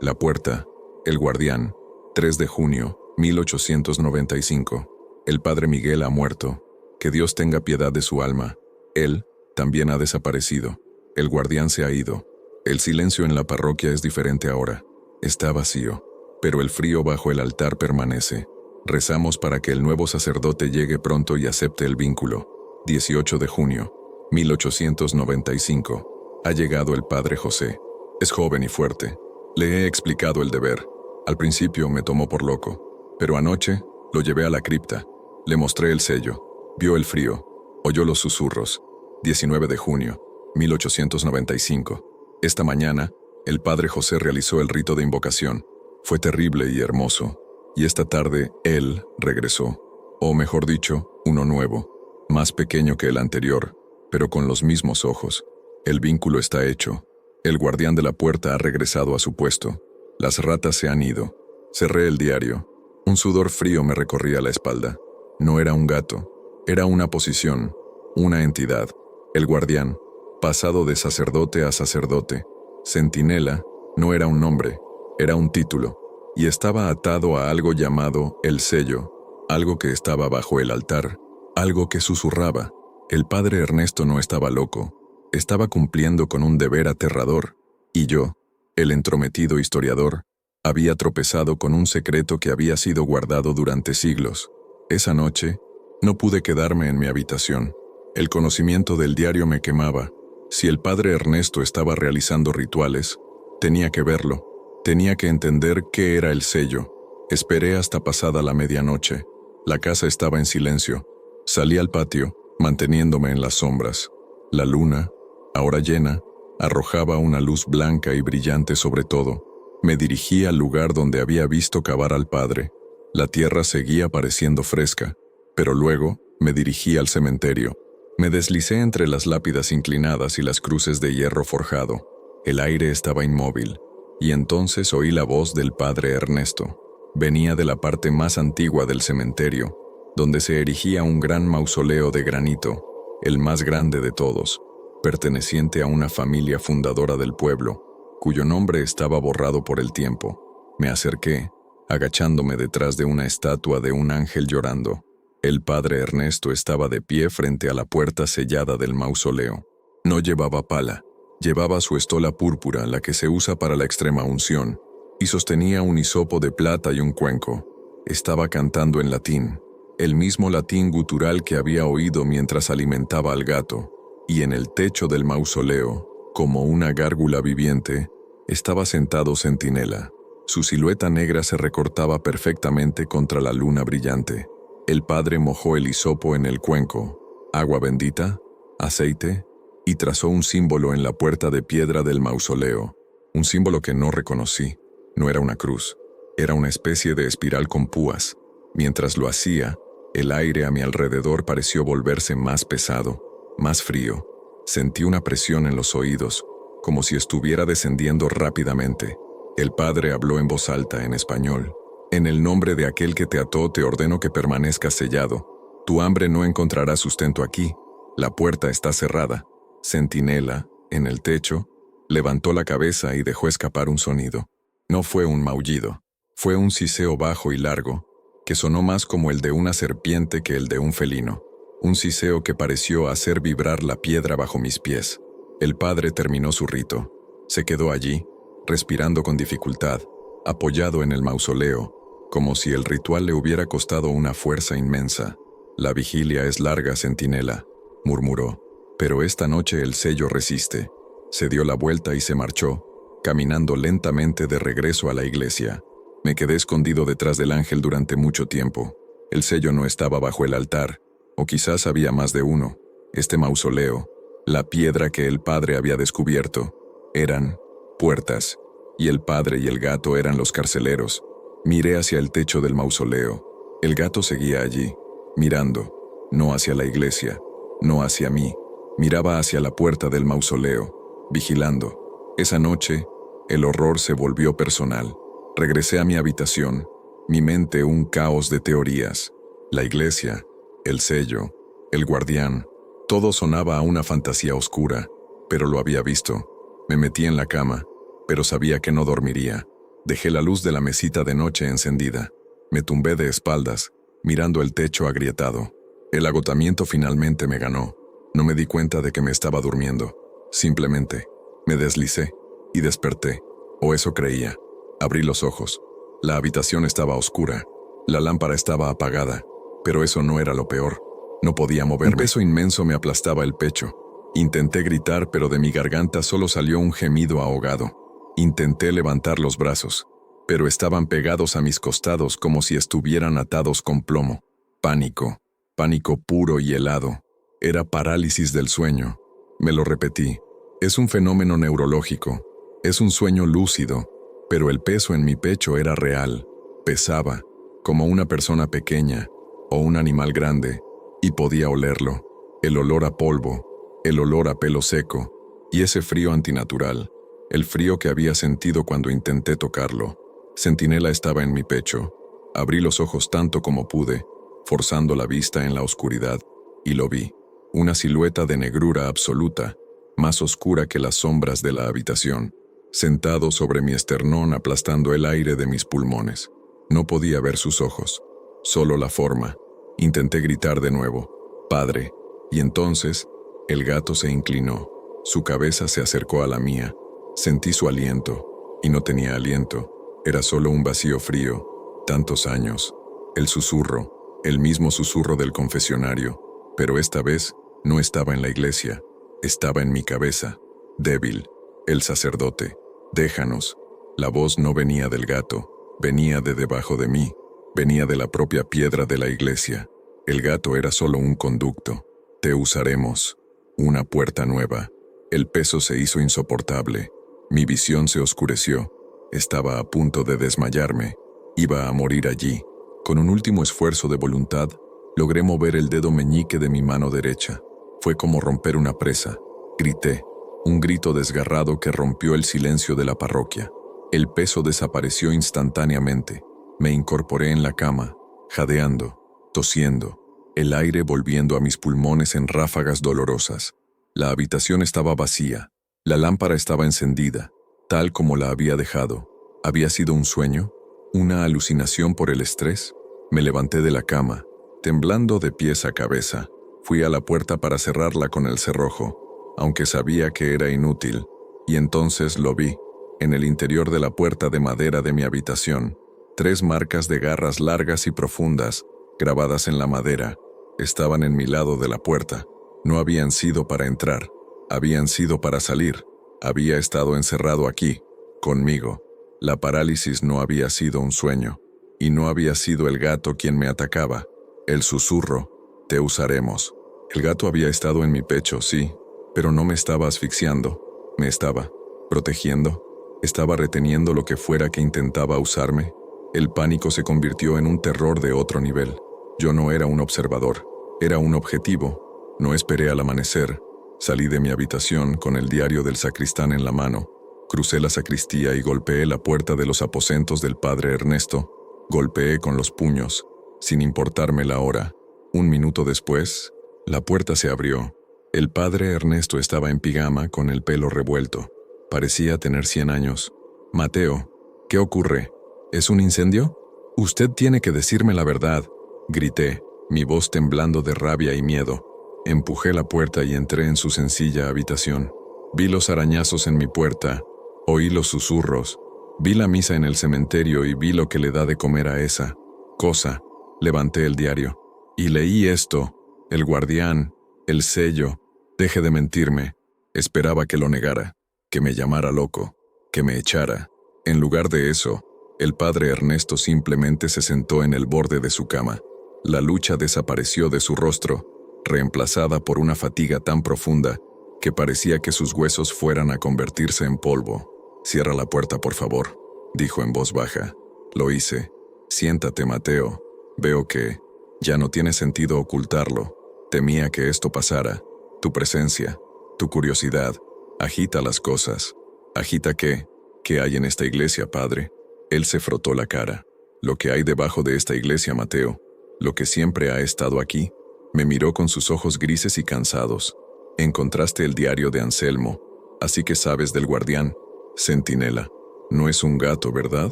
la puerta, el guardián. 3 de junio, 1895. El padre Miguel ha muerto. Que Dios tenga piedad de su alma. Él también ha desaparecido. El guardián se ha ido. El silencio en la parroquia es diferente ahora. Está vacío, pero el frío bajo el altar permanece. Rezamos para que el nuevo sacerdote llegue pronto y acepte el vínculo. 18 de junio, 1895. Ha llegado el padre José. Es joven y fuerte. Le he explicado el deber. Al principio me tomó por loco, pero anoche lo llevé a la cripta. Le mostré el sello. Vio el frío. Oyó los susurros. 19 de junio, 1895. Esta mañana, el padre José realizó el rito de invocación. Fue terrible y hermoso. Y esta tarde, él regresó. O mejor dicho, uno nuevo. Más pequeño que el anterior, pero con los mismos ojos. El vínculo está hecho. El guardián de la puerta ha regresado a su puesto. Las ratas se han ido. Cerré el diario. Un sudor frío me recorría la espalda. No era un gato. Era una posición. Una entidad. El guardián. Pasado de sacerdote a sacerdote. Centinela. No era un nombre. Era un título. Y estaba atado a algo llamado el sello. Algo que estaba bajo el altar. Algo que susurraba. El padre Ernesto no estaba loco. Estaba cumpliendo con un deber aterrador. Y yo, el entrometido historiador, había tropezado con un secreto que había sido guardado durante siglos. Esa noche, no pude quedarme en mi habitación. El conocimiento del diario me quemaba. Si el padre Ernesto estaba realizando rituales, tenía que verlo. Tenía que entender qué era el sello. Esperé hasta pasada la medianoche. La casa estaba en silencio. Salí al patio, manteniéndome en las sombras. La luna, ahora llena, arrojaba una luz blanca y brillante sobre todo. Me dirigí al lugar donde había visto cavar al padre. La tierra seguía pareciendo fresca, pero luego me dirigí al cementerio. Me deslicé entre las lápidas inclinadas y las cruces de hierro forjado. El aire estaba inmóvil, y entonces oí la voz del padre Ernesto. Venía de la parte más antigua del cementerio, donde se erigía un gran mausoleo de granito, el más grande de todos, perteneciente a una familia fundadora del pueblo, cuyo nombre estaba borrado por el tiempo. Me acerqué, agachándome detrás de una estatua de un ángel llorando. El padre Ernesto estaba de pie frente a la puerta sellada del mausoleo. No llevaba pala, llevaba su estola púrpura, la que se usa para la extrema unción, y sostenía un hisopo de plata y un cuenco. Estaba cantando en latín, el mismo latín gutural que había oído mientras alimentaba al gato, y en el techo del mausoleo, como una gárgula viviente, estaba sentado Centinela. Su silueta negra se recortaba perfectamente contra la luna brillante. El padre mojó el hisopo en el cuenco, agua bendita, aceite, y trazó un símbolo en la puerta de piedra del mausoleo, un símbolo que no reconocí. No era una cruz, era una especie de espiral con púas. Mientras lo hacía, el aire a mi alrededor pareció volverse más pesado, más frío. Sentí una presión en los oídos, como si estuviera descendiendo rápidamente. El padre habló en voz alta en español. En el nombre de aquel que te ató te ordeno que permanezcas sellado. Tu hambre no encontrará sustento aquí. La puerta está cerrada. Centinela, en el techo, levantó la cabeza y dejó escapar un sonido. No fue un maullido. Fue un siseo bajo y largo, que sonó más como el de una serpiente que el de un felino. Un siseo que pareció hacer vibrar la piedra bajo mis pies. El padre terminó su rito. Se quedó allí, respirando con dificultad, apoyado en el mausoleo, como si el ritual le hubiera costado una fuerza inmensa. La vigilia es larga, Centinela, murmuró, pero esta noche el sello resiste. Se dio la vuelta y se marchó, caminando lentamente de regreso a la iglesia. Me quedé escondido detrás del ángel durante mucho tiempo. El sello no estaba bajo el altar, o quizás había más de uno. Este mausoleo, la piedra que el padre había descubierto, eran puertas, y el padre y el gato eran los carceleros. Miré hacia el techo del mausoleo. El gato seguía allí, mirando, no hacia la iglesia, no hacia mí. Miraba hacia la puerta del mausoleo, vigilando. Esa noche, el horror se volvió personal. Regresé a mi habitación, mi mente un caos de teorías. La iglesia, el sello, el guardián, todo sonaba a una fantasía oscura, pero lo había visto. Me metí en la cama, pero sabía que no dormiría. Dejé la luz de la mesita de noche encendida. Me tumbé de espaldas, mirando el techo agrietado. El agotamiento finalmente me ganó. No me di cuenta de que me estaba durmiendo. Simplemente, me deslicé y desperté, o eso creía. Abrí los ojos. La habitación estaba oscura. La lámpara estaba apagada, pero eso no era lo peor. No podía moverme. Un peso inmenso me aplastaba el pecho. Intenté gritar, pero de mi garganta solo salió un gemido ahogado. Intenté levantar los brazos, pero estaban pegados a mis costados como si estuvieran atados con plomo. Pánico, pánico puro y helado. Era parálisis del sueño. Me lo repetí. Es un fenómeno neurológico. Es un sueño lúcido, pero el peso en mi pecho era real. Pesaba, como una persona pequeña o un animal grande, y podía olerlo. El olor a polvo, el olor a pelo seco, y ese frío antinatural, el frío que había sentido cuando intenté tocarlo. Centinela estaba en mi pecho. Abrí los ojos tanto como pude, forzando la vista en la oscuridad, y lo vi. Una silueta de negrura absoluta, más oscura que las sombras de la habitación, sentado sobre mi esternón aplastando el aire de mis pulmones. No podía ver sus ojos, solo la forma. Intenté gritar de nuevo, «Padre», y entonces el gato se inclinó. Su cabeza se acercó a la mía. Sentí su aliento, y no tenía aliento. Era solo un vacío frío. Tantos años. El susurro, el mismo susurro del confesionario, pero esta vez no estaba en la iglesia. Estaba en mi cabeza, débil. El sacerdote, «Déjanos». La voz no venía del gato, venía de debajo de mí, venía de la propia piedra de la iglesia. El gato era solo un conducto. Te usaremos. Una puerta nueva. El peso se hizo insoportable. Mi visión se oscureció. Estaba a punto de desmayarme. Iba a morir allí. Con un último esfuerzo de voluntad, logré mover el dedo meñique de mi mano derecha. Fue como romper una presa. Grité, un grito desgarrado que rompió el silencio de la parroquia. El peso desapareció instantáneamente. Me incorporé en la cama, jadeando, tosiendo, el aire volviendo a mis pulmones en ráfagas dolorosas. La habitación estaba vacía. La lámpara estaba encendida, tal como la había dejado. ¿Había sido un sueño? ¿Una alucinación por el estrés? Me levanté de la cama, temblando de pies a cabeza. Fui a la puerta para cerrarla con el cerrojo, aunque sabía que era inútil, y entonces lo vi, en el interior de la puerta de madera de mi habitación. 3 marcas de garras largas y profundas, grabadas en la madera, estaban en mi lado de la puerta. No habían sido para entrar, habían sido para salir. Había estado encerrado aquí, conmigo. La parálisis no había sido un sueño, y no había sido el gato quien me atacaba. El susurro, «Te usaremos». El gato había estado en mi pecho, sí, pero no me estaba asfixiando. Me estaba protegiendo. Estaba reteniendo lo que fuera que intentaba usarme. El pánico se convirtió en un terror de otro nivel. Yo no era un observador, era un objetivo. No esperé al amanecer. Salí de mi habitación con el diario del sacristán en la mano. Crucé la sacristía y golpeé la puerta de los aposentos del padre Ernesto. Golpeé con los puños, sin importarme la hora. 1 minuto después, la puerta se abrió. El padre Ernesto estaba en pijama con el pelo revuelto. Parecía tener 100 años. «Mateo, ¿qué ocurre? ¿Es un incendio? Usted tiene que decirme la verdad», grité, mi voz temblando de rabia y miedo. Empujé la puerta y entré en su sencilla habitación. Vi los arañazos en mi puerta, oí los susurros, vi la misa en el cementerio y vi lo que le da de comer a esa cosa. Levanté el diario y leí esto: «El guardián, el sello». Deje de mentirme. Esperaba que lo negara, que me llamara loco, que me echara. En lugar de eso, el padre Ernesto simplemente se sentó en el borde de su cama. La lucha desapareció de su rostro, reemplazada por una fatiga tan profunda que parecía que sus huesos fueran a convertirse en polvo. «Cierra la puerta, por favor», dijo en voz baja. Lo hice. «Siéntate, Mateo. Veo que ya no tiene sentido ocultarlo. Temía que esto pasara. Tu presencia, tu curiosidad, agita las cosas». «¿Agita qué? ¿Qué hay en esta iglesia, padre?» Él se frotó la cara. «Lo que hay debajo de esta iglesia, Mateo. Lo que siempre ha estado aquí». Me miró con sus ojos grises y cansados. «Encontraste el diario de Anselmo, así que sabes del guardián. Centinela. No es un gato, ¿verdad?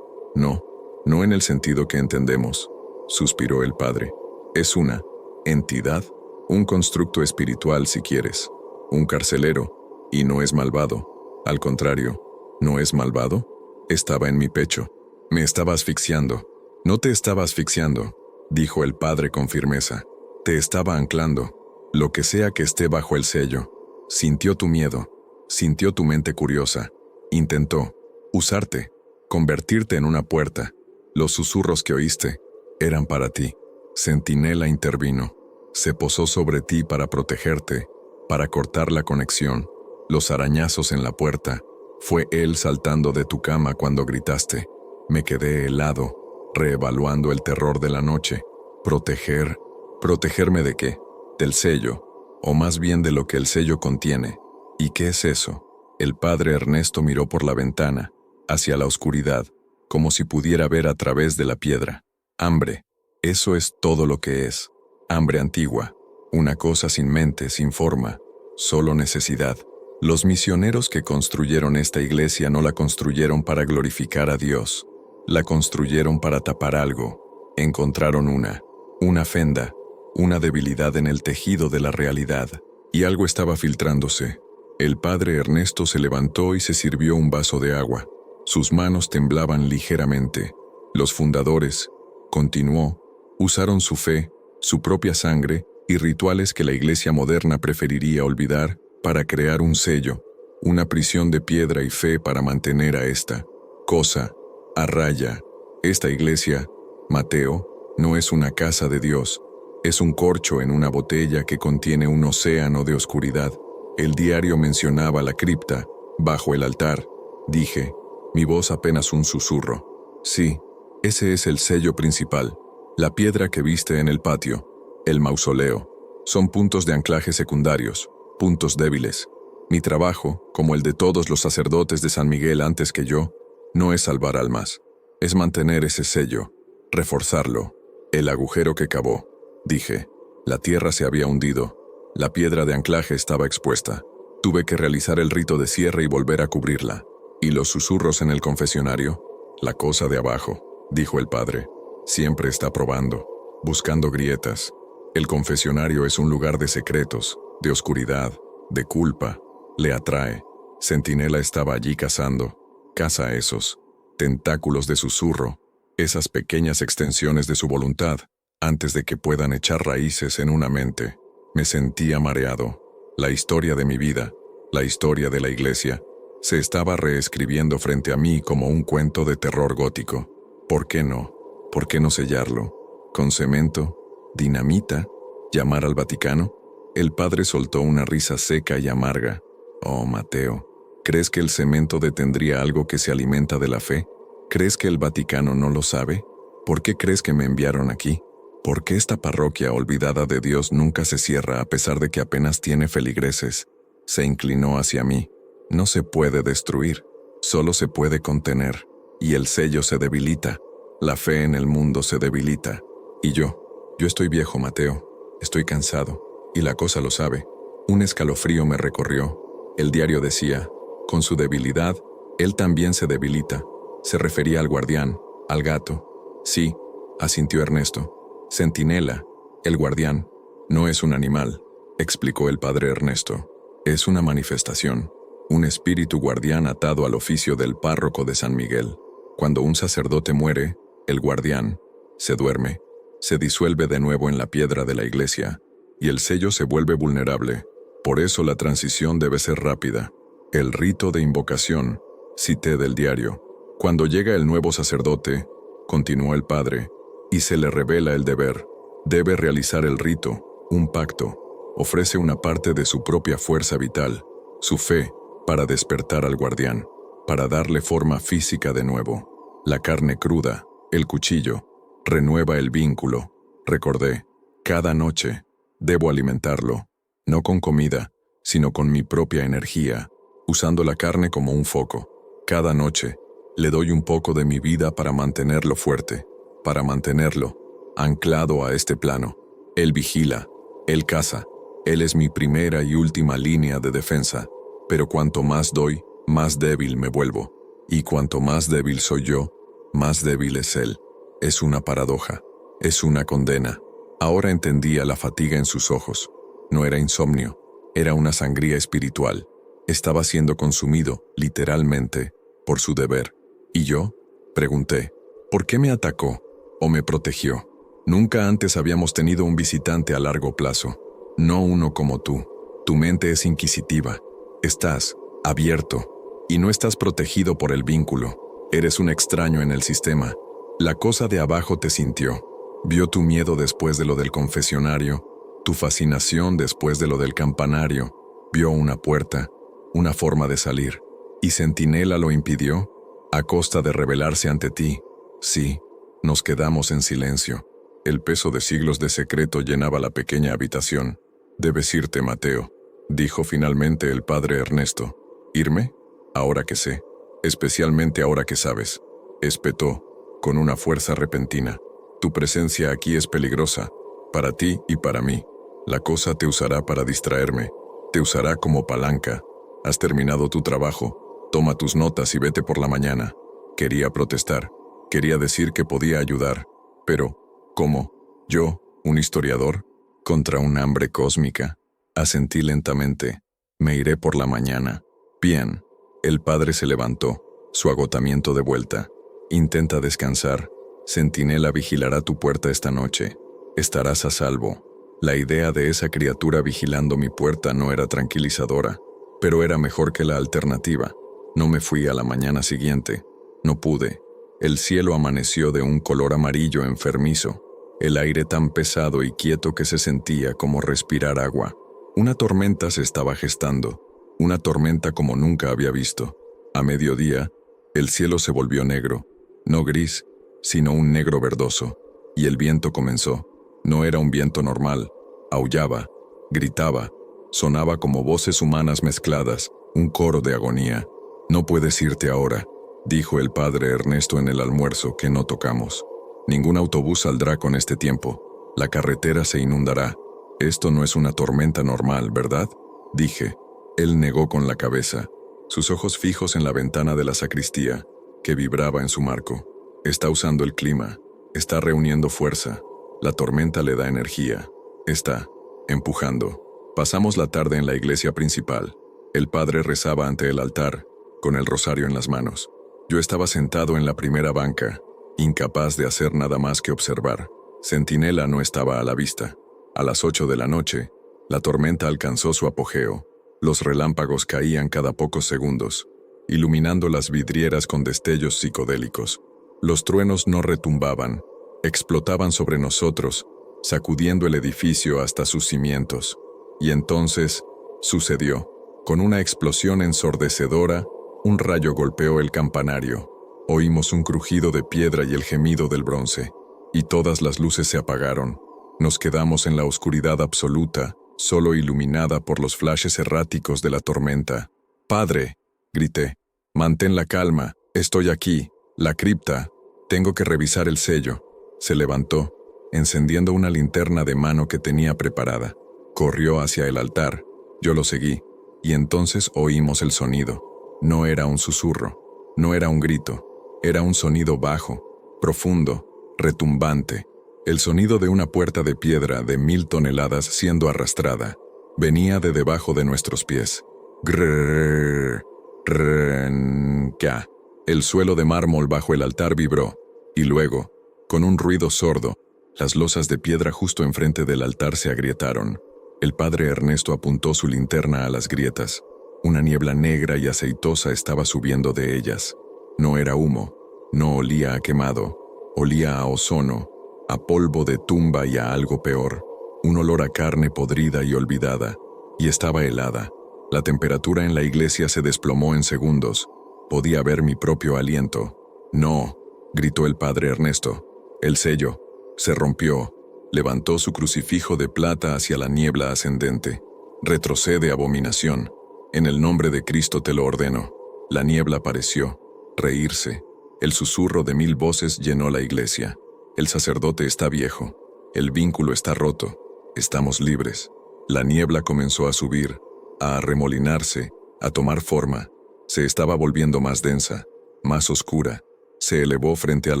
No, no en el sentido que entendemos», suspiró el padre. «Es una entidad, un constructo espiritual si quieres, un carcelero, y no es malvado. Al contrario, ¿no es malvado?» Estaba en mi pecho. Me estaba asfixiando. No te estaba asfixiando, dijo el padre con firmeza. Te estaba anclando. Lo que sea que esté bajo el sello. Sintió tu miedo, sintió tu mente curiosa. Intentó usarte, convertirte en una puerta. Los susurros que oíste eran para ti. Centinela intervino. Se posó sobre ti para protegerte, para cortar la conexión. Los arañazos en la puerta. Fue él saltando de tu cama cuando gritaste. Me quedé helado, reevaluando el terror de la noche. ¿Protegerme de qué? Del sello, o más bien de lo que el sello contiene. ¿Y qué es eso? El padre Ernesto miró por la ventana, hacia la oscuridad, como si pudiera ver a través de la piedra. Hambre. Eso es todo lo que es. Hambre antigua. Una cosa sin mente, sin forma. Solo necesidad. Los misioneros que construyeron esta iglesia no la construyeron para glorificar a Dios. La construyeron para tapar algo. Encontraron una fenda, una debilidad en el tejido de la realidad. Y algo estaba filtrándose. El padre Ernesto se levantó y se sirvió un vaso de agua. Sus manos temblaban ligeramente. Los fundadores, continuó, usaron su fe, su propia sangre y rituales que la iglesia moderna preferiría olvidar para crear un sello, una prisión de piedra y fe para mantener a esta cosa a raya. Esta iglesia, Mateo, no es una casa de Dios, es un corcho en una botella que contiene un océano de oscuridad. El diario mencionaba la cripta, bajo el altar. Dije, mi voz apenas un susurro. Sí, ese es el sello principal, la piedra que viste en el patio, el mausoleo. Son puntos de anclaje secundarios, puntos débiles. Mi trabajo, como el de todos los sacerdotes de San Miguel antes que yo, no es salvar almas, es mantener ese sello, reforzarlo. El agujero que cavó, dije, la tierra se había hundido, la piedra de anclaje estaba expuesta. Tuve que realizar el rito de cierre y volver a cubrirla. ¿Y los susurros en el confesionario? La cosa de abajo, dijo el padre, siempre está probando, buscando grietas. El confesionario es un lugar de secretos, de oscuridad, de culpa. Le atrae. Centinela estaba allí cazando. Caza esos tentáculos de susurro, esas pequeñas extensiones de su voluntad, antes de que puedan echar raíces en una mente. Me sentía mareado. La historia de mi vida, la historia de la iglesia, se estaba reescribiendo frente a mí como un cuento de terror gótico. ¿Por qué no? ¿Por qué no sellarlo? ¿Con cemento? ¿Dinamita? ¿Llamar al Vaticano? El padre soltó una risa seca y amarga. Oh, Mateo, ¿crees que el cemento detendría algo que se alimenta de la fe? ¿Crees que el Vaticano no lo sabe? ¿Por qué crees que me enviaron aquí? ¿Por qué esta parroquia olvidada de Dios nunca se cierra a pesar de que apenas tiene feligreses? Se inclinó hacia mí. No se puede destruir, solo se puede contener. Y el sello se debilita. La fe en el mundo se debilita. Y yo estoy viejo, Mateo. Estoy cansado. Y la cosa lo sabe. Un escalofrío me recorrió. El diario decía, con su debilidad, él también se debilita. Se refería al guardián, al gato. Sí, asintió Ernesto. Centinela, el guardián, no es un animal, explicó el padre Ernesto. Es una manifestación, un espíritu guardián atado al oficio del párroco de San Miguel. Cuando un sacerdote muere, el guardián se duerme, se disuelve de nuevo en la piedra de la iglesia, y el sello se vuelve vulnerable. Por eso la transición debe ser rápida. El rito de invocación, cité del diario. Cuando llega el nuevo sacerdote, continuó el padre, y se le revela el deber. Debe realizar el rito, un pacto. Ofrece una parte de su propia fuerza vital, su fe, para despertar al guardián, para darle forma física de nuevo. La carne cruda, el cuchillo, renueva el vínculo. Recordé, cada noche, debo alimentarlo, no con comida, sino con mi propia energía, usando la carne como un foco. Cada noche, le doy un poco de mi vida para mantenerlo fuerte, para mantenerlo anclado a este plano. Él vigila, él caza, él es mi primera y última línea de defensa, pero cuanto más doy, más débil me vuelvo, y cuanto más débil soy yo, más débil es él. Es una paradoja, es una condena. Ahora entendía la fatiga en sus ojos. No era insomnio, era una sangría espiritual. Estaba siendo consumido, literalmente, por su deber. ¿Y yo? Pregunté. ¿Por qué me atacó? o me protegió. Nunca antes habíamos tenido un visitante a largo plazo, no uno como tú. Tu mente es inquisitiva, estás abierto y no estás protegido por el vínculo. Eres un extraño en el sistema. La cosa de abajo te sintió. Vio tu miedo después de lo del confesionario, tu fascinación después de lo del campanario. Vio una puerta, una forma de salir. ¿Y Centinela lo impidió? A costa de rebelarse ante ti. Sí, nos quedamos en silencio. El peso de siglos de secreto llenaba la pequeña habitación. «Debes irte, Mateo», dijo finalmente el padre Ernesto. «¿Irme? Ahora que sé. Especialmente ahora que sabes». Espetó, con una fuerza repentina. «Tu presencia aquí es peligrosa, para ti y para mí. La cosa te usará para distraerme. Te usará como palanca. Has terminado tu trabajo. Toma tus notas y vete por la mañana». Quería protestar. Quería decir que podía ayudar. Pero, ¿cómo? ¿Yo, un historiador? ¿Contra un hambre cósmica? Asentí lentamente. Me iré por la mañana. Bien. El padre se levantó, su agotamiento de vuelta. Intenta descansar. Centinela vigilará tu puerta esta noche. Estarás a salvo. La idea de esa criatura vigilando mi puerta no era tranquilizadora, pero era mejor que la alternativa. No me fui a la mañana siguiente. No pude. El cielo amaneció de un color amarillo enfermizo. El aire tan pesado y quieto que se sentía como respirar agua. Una tormenta se estaba gestando, una tormenta como nunca había visto. A mediodía, el cielo se volvió negro, no gris, sino un negro verdoso, y el viento comenzó. No era un viento normal, aullaba, gritaba, sonaba como voces humanas mezcladas, un coro de agonía. «No puedes irte ahora», dijo el padre Ernesto en el almuerzo que no tocamos. «Ningún autobús saldrá con este tiempo. La carretera se inundará. Esto no es una tormenta normal, ¿verdad?», dije. Él negó con la cabeza, sus ojos fijos en la ventana de la sacristía, que vibraba en su marco. «Está usando el clima. Está reuniendo fuerza. La tormenta le da energía. Está empujando». Pasamos la tarde en la iglesia principal. El padre rezaba ante el altar, con el rosario en las manos. Yo estaba sentado en la primera banca, incapaz de hacer nada más que observar. Centinela no estaba a la vista. A las 8 de la noche, la tormenta alcanzó su apogeo. Los relámpagos caían cada pocos segundos, iluminando las vidrieras con destellos psicodélicos. Los truenos no retumbaban, explotaban sobre nosotros, sacudiendo el edificio hasta sus cimientos. Y entonces, sucedió. Con una explosión ensordecedora, un rayo golpeó el campanario. Oímos un crujido de piedra y el gemido del bronce, y todas las luces se apagaron. Nos quedamos en la oscuridad absoluta, solo iluminada por los flashes erráticos de la tormenta. «Padre», grité, «mantén la calma, estoy aquí, la cripta, tengo que revisar el sello». Se levantó, encendiendo una linterna de mano que tenía preparada. Corrió hacia el altar, yo lo seguí, y entonces oímos el sonido. No era un susurro, no era un grito, era un sonido bajo, profundo, retumbante. El sonido de una puerta de piedra de 1000 toneladas siendo arrastrada. Venía de debajo de nuestros pies. Grrrr, rrrr, el suelo de mármol bajo el altar vibró, y luego, con un ruido sordo, las losas de piedra justo enfrente del altar se agrietaron. El padre Ernesto apuntó su linterna a las grietas. Una niebla negra y aceitosa estaba subiendo de ellas. No era humo, no olía a quemado, olía a ozono, a polvo de tumba y a algo peor, un olor a carne podrida y olvidada, y estaba helada. La temperatura en la iglesia se desplomó en segundos. Podía ver mi propio aliento. «No», gritó el padre Ernesto. El sello se rompió. Levantó su crucifijo de plata hacia la niebla ascendente. «Retrocede, abominación. En el nombre de Cristo te lo ordeno». La niebla pareció reírse. El susurro de 1000 voces llenó la iglesia. «El sacerdote está viejo. El vínculo está roto. Estamos libres». La niebla comenzó a subir, a arremolinarse, a tomar forma. Se estaba volviendo más densa, más oscura. Se elevó frente al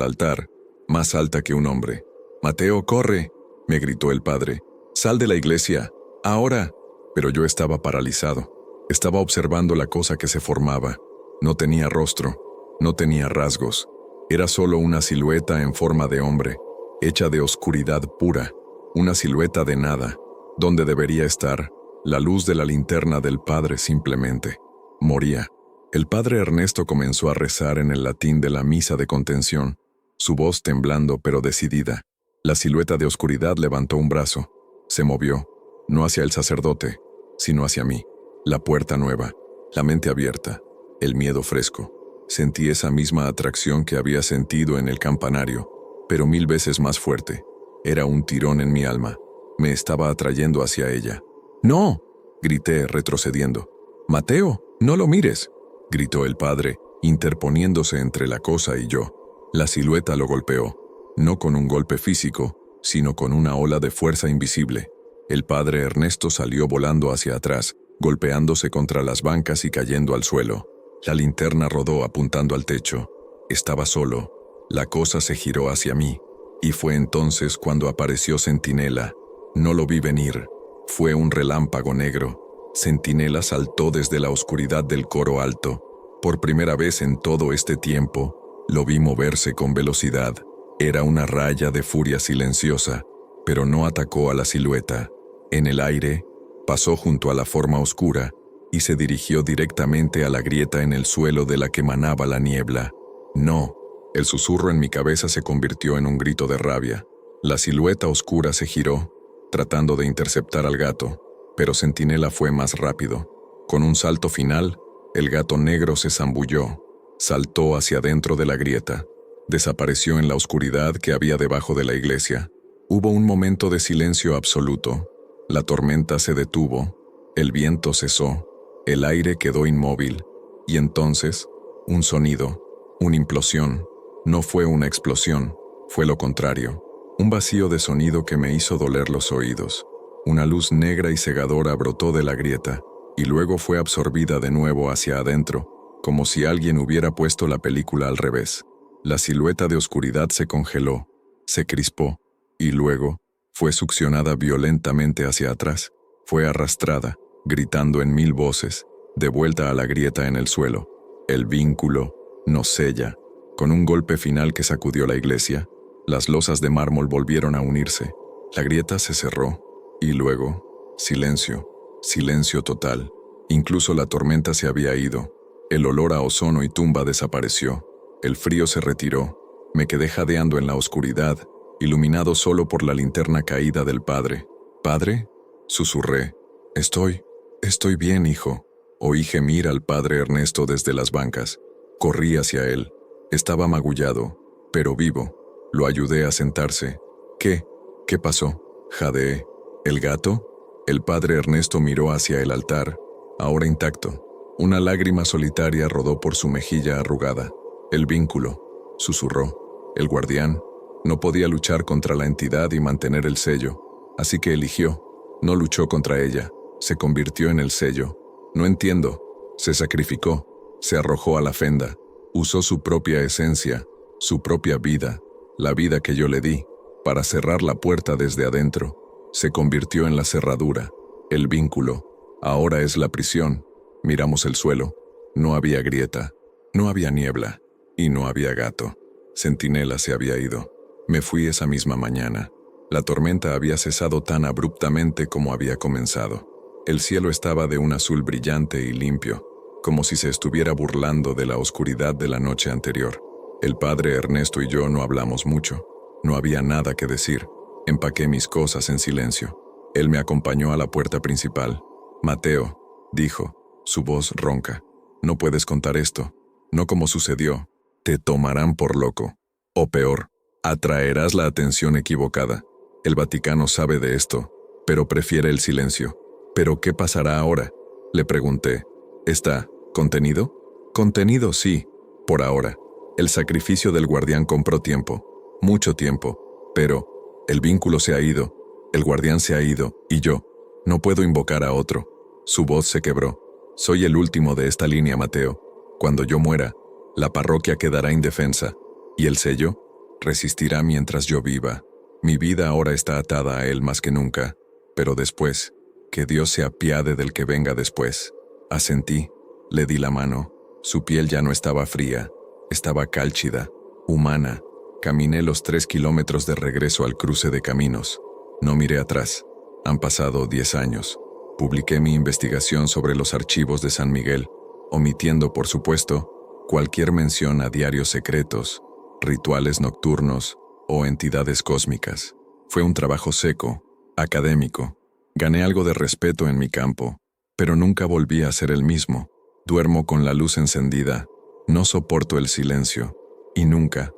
altar, más alta que un hombre. «Mateo, corre», me gritó el padre. «Sal de la iglesia, ahora». Pero yo estaba paralizado. Estaba observando la cosa que se formaba. No tenía rostro, no tenía rasgos. Era solo una silueta en forma de hombre, hecha de oscuridad pura, una silueta de nada, donde debería estar la luz de la linterna del padre simplemente. Moría. El padre Ernesto comenzó a rezar en el latín de la misa de contención, su voz temblando pero decidida. La silueta de oscuridad levantó un brazo. Se movió, no hacia el sacerdote, sino hacia mí. La puerta nueva, la mente abierta, el miedo fresco. Sentí esa misma atracción que había sentido en el campanario, pero 1000 veces más fuerte. Era un tirón en mi alma. Me estaba atrayendo hacia ella. ¡No!, grité, retrocediendo. «Mateo, no lo mires», gritó el padre, interponiéndose entre la cosa y yo. La silueta lo golpeó, no con un golpe físico, sino con una ola de fuerza invisible. El padre Ernesto salió volando hacia atrás, golpeándose contra las bancas y cayendo al suelo. La linterna rodó apuntando al techo. Estaba solo. La cosa se giró hacia mí, y fue entonces cuando apareció Centinela. No lo vi venir. Fue un relámpago negro. Centinela saltó desde la oscuridad del coro alto. Por primera vez en todo este tiempo, lo vi moverse con velocidad. Era una raya de furia silenciosa, pero no atacó a la silueta. En el aire, pasó junto a la forma oscura y se dirigió directamente a la grieta en el suelo de la que manaba la niebla. No, el susurro en mi cabeza se convirtió en un grito de rabia. La silueta oscura se giró, tratando de interceptar al gato, pero Centinela fue más rápido. Con un salto final, el gato negro se zambulló, saltó hacia dentro de la grieta, desapareció en la oscuridad que había debajo de la iglesia. Hubo un momento de silencio absoluto. La tormenta se detuvo, el viento cesó, el aire quedó inmóvil, y entonces, un sonido, una implosión. No fue una explosión, fue lo contrario, un vacío de sonido que me hizo doler los oídos. Una luz negra y cegadora brotó de la grieta, y luego fue absorbida de nuevo hacia adentro, como si alguien hubiera puesto la película al revés. La silueta de oscuridad se congeló, se crispó, y luego fue succionada violentamente hacia atrás. Fue arrastrada, gritando en 1000 voces, de vuelta a la grieta en el suelo. El vínculo nos sella. Con un golpe final que sacudió la iglesia, las losas de mármol volvieron a unirse. La grieta se cerró, y luego, silencio, silencio total. Incluso la tormenta se había ido. El olor a ozono y tumba desapareció. El frío se retiró. Me quedé jadeando en la oscuridad, iluminado solo por la linterna caída del padre. «¿Padre?», susurré. Estoy bien, hijo». Oí gemir al padre Ernesto desde las bancas. Corrí hacia él. Estaba magullado, pero vivo. Lo ayudé a sentarse. «¿Qué? ¿Qué pasó?», jadeé. «¿El gato?». El padre Ernesto miró hacia el altar, ahora intacto. Una lágrima solitaria rodó por su mejilla arrugada. «El vínculo», susurró. «El guardián». No podía luchar contra la entidad y mantener el sello, así que eligió. No luchó contra ella, se convirtió en el sello. No entiendo. Se sacrificó, se arrojó a la fenda, usó su propia esencia, su propia vida, la vida que yo le di, para cerrar la puerta desde adentro. Se convirtió en la cerradura, el vínculo. Ahora es la prisión. Miramos el suelo. No había grieta, no había niebla, y no había gato. Centinela se había ido. Me fui esa misma mañana. La tormenta había cesado tan abruptamente como había comenzado. El cielo estaba de un azul brillante y limpio, como si se estuviera burlando de la oscuridad de la noche anterior. El padre Ernesto y yo no hablamos mucho. No había nada que decir. Empaqué mis cosas en silencio. Él me acompañó a la puerta principal. «Mateo», dijo, su voz ronca, «no puedes contar esto. No como sucedió. Te tomarán por loco. O peor, atraerás la atención equivocada. El Vaticano sabe de esto, pero prefiere el silencio». «¿Pero qué pasará ahora?», le pregunté. «¿Está contenido?». «Contenido, sí, por ahora. El sacrificio del guardián compró tiempo, mucho tiempo, pero el vínculo se ha ido, el guardián se ha ido, y yo no puedo invocar a otro». Su voz se quebró. «Soy el último de esta línea, Mateo. Cuando yo muera, la parroquia quedará indefensa, y el sello resistirá mientras yo viva. Mi vida ahora está atada a él más que nunca, pero después, que Dios se apiade del que venga después». Asentí, le di la mano. Su piel ya no estaba fría, estaba cálcida, humana, Caminé los 3 kilómetros de regreso al cruce de caminos. No miré atrás. Han pasado 10 años. Publiqué mi investigación sobre los archivos de San Miguel, omitiendo, por supuesto, cualquier mención a diarios secretos, rituales nocturnos o entidades cósmicas. Fue un trabajo seco, académico. Gané algo de respeto en mi campo, pero nunca volví a ser el mismo. Duermo con la luz encendida, no soporto el silencio, y nunca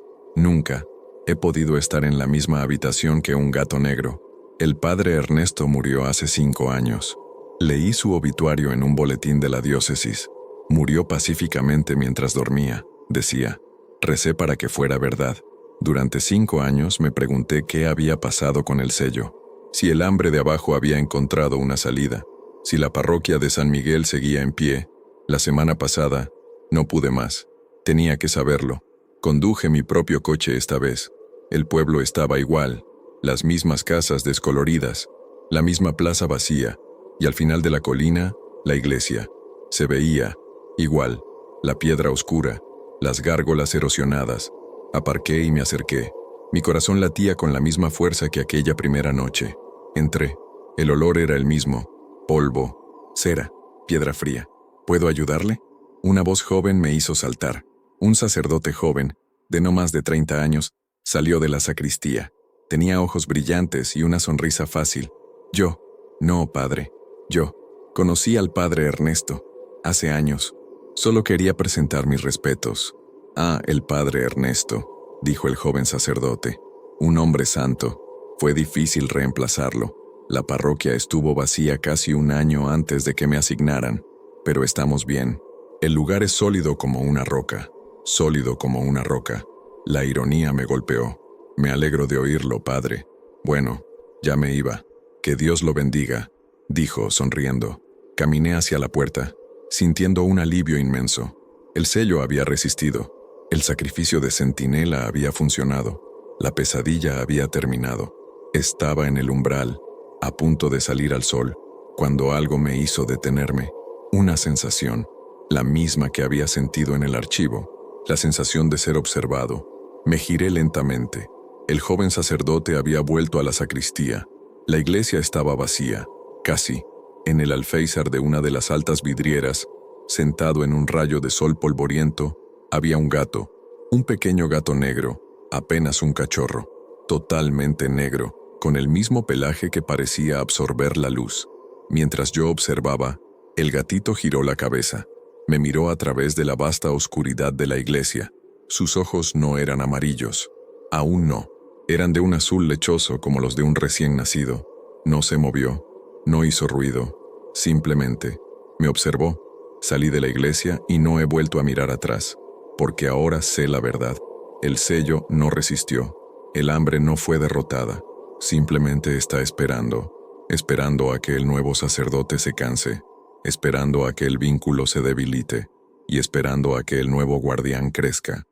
he podido estar en la misma habitación que un gato negro. El padre Ernesto murió hace 5 años. Leí su obituario en un boletín de la diócesis. Murió pacíficamente mientras dormía, decía. Recé para que fuera verdad. Durante 5 años me pregunté qué había pasado con el sello, si el hambre de abajo había encontrado una salida, si la parroquia de San Miguel seguía en pie. La semana pasada, no pude más. Tenía que saberlo. Conduje mi propio coche esta vez. El pueblo estaba igual, las mismas casas descoloridas, la misma plaza vacía, y al final de la colina, la iglesia. Se veía, igual, la piedra oscura, las gárgolas erosionadas. Aparqué y me acerqué. Mi corazón latía con la misma fuerza que aquella primera noche. Entré. El olor era el mismo. Polvo, cera, piedra fría. ¿Puedo ayudarle? Una voz joven me hizo saltar. Un sacerdote joven, de no más de 30 años, salió de la sacristía. Tenía ojos brillantes y una sonrisa fácil. Yo, no, padre, yo, conocí al padre Ernesto, hace años. Solo quería presentar mis respetos. Ah, el padre Ernesto, dijo el joven sacerdote. Un hombre santo. Fue difícil reemplazarlo. La parroquia estuvo vacía casi un año antes de que me asignaran, pero estamos bien. El lugar es sólido como una roca. Sólido como una roca. La ironía me golpeó. Me alegro de oírlo, padre. Bueno, ya me iba. Que Dios lo bendiga, dijo, sonriendo. Caminé hacia la puerta, sintiendo un alivio inmenso. El sello había resistido. El sacrificio de centinela había funcionado. La pesadilla había terminado. Estaba en el umbral, a punto de salir al sol, cuando algo me hizo detenerme. Una sensación, la misma que había sentido en el archivo. La sensación de ser observado. Me giré lentamente. El joven sacerdote había vuelto a la sacristía. La iglesia estaba vacía, casi. En el alféizar de una de las altas vidrieras, sentado en un rayo de sol polvoriento, había un gato. Un pequeño gato negro, apenas un cachorro. Totalmente negro, con el mismo pelaje que parecía absorber la luz. Mientras yo observaba, el gatito giró la cabeza. Me miró a través de la vasta oscuridad de la iglesia. Sus ojos no eran amarillos. Aún no. Eran de un azul lechoso como los de un recién nacido. No se movió. No hizo ruido. Simplemente me observó. Salí de la iglesia y no he vuelto a mirar atrás. Porque ahora sé la verdad. El sello no resistió. El hambre no fue derrotada. Simplemente está esperando. Esperando a que el nuevo sacerdote se canse. Esperando a que el vínculo se debilite y esperando a que el nuevo guardián crezca.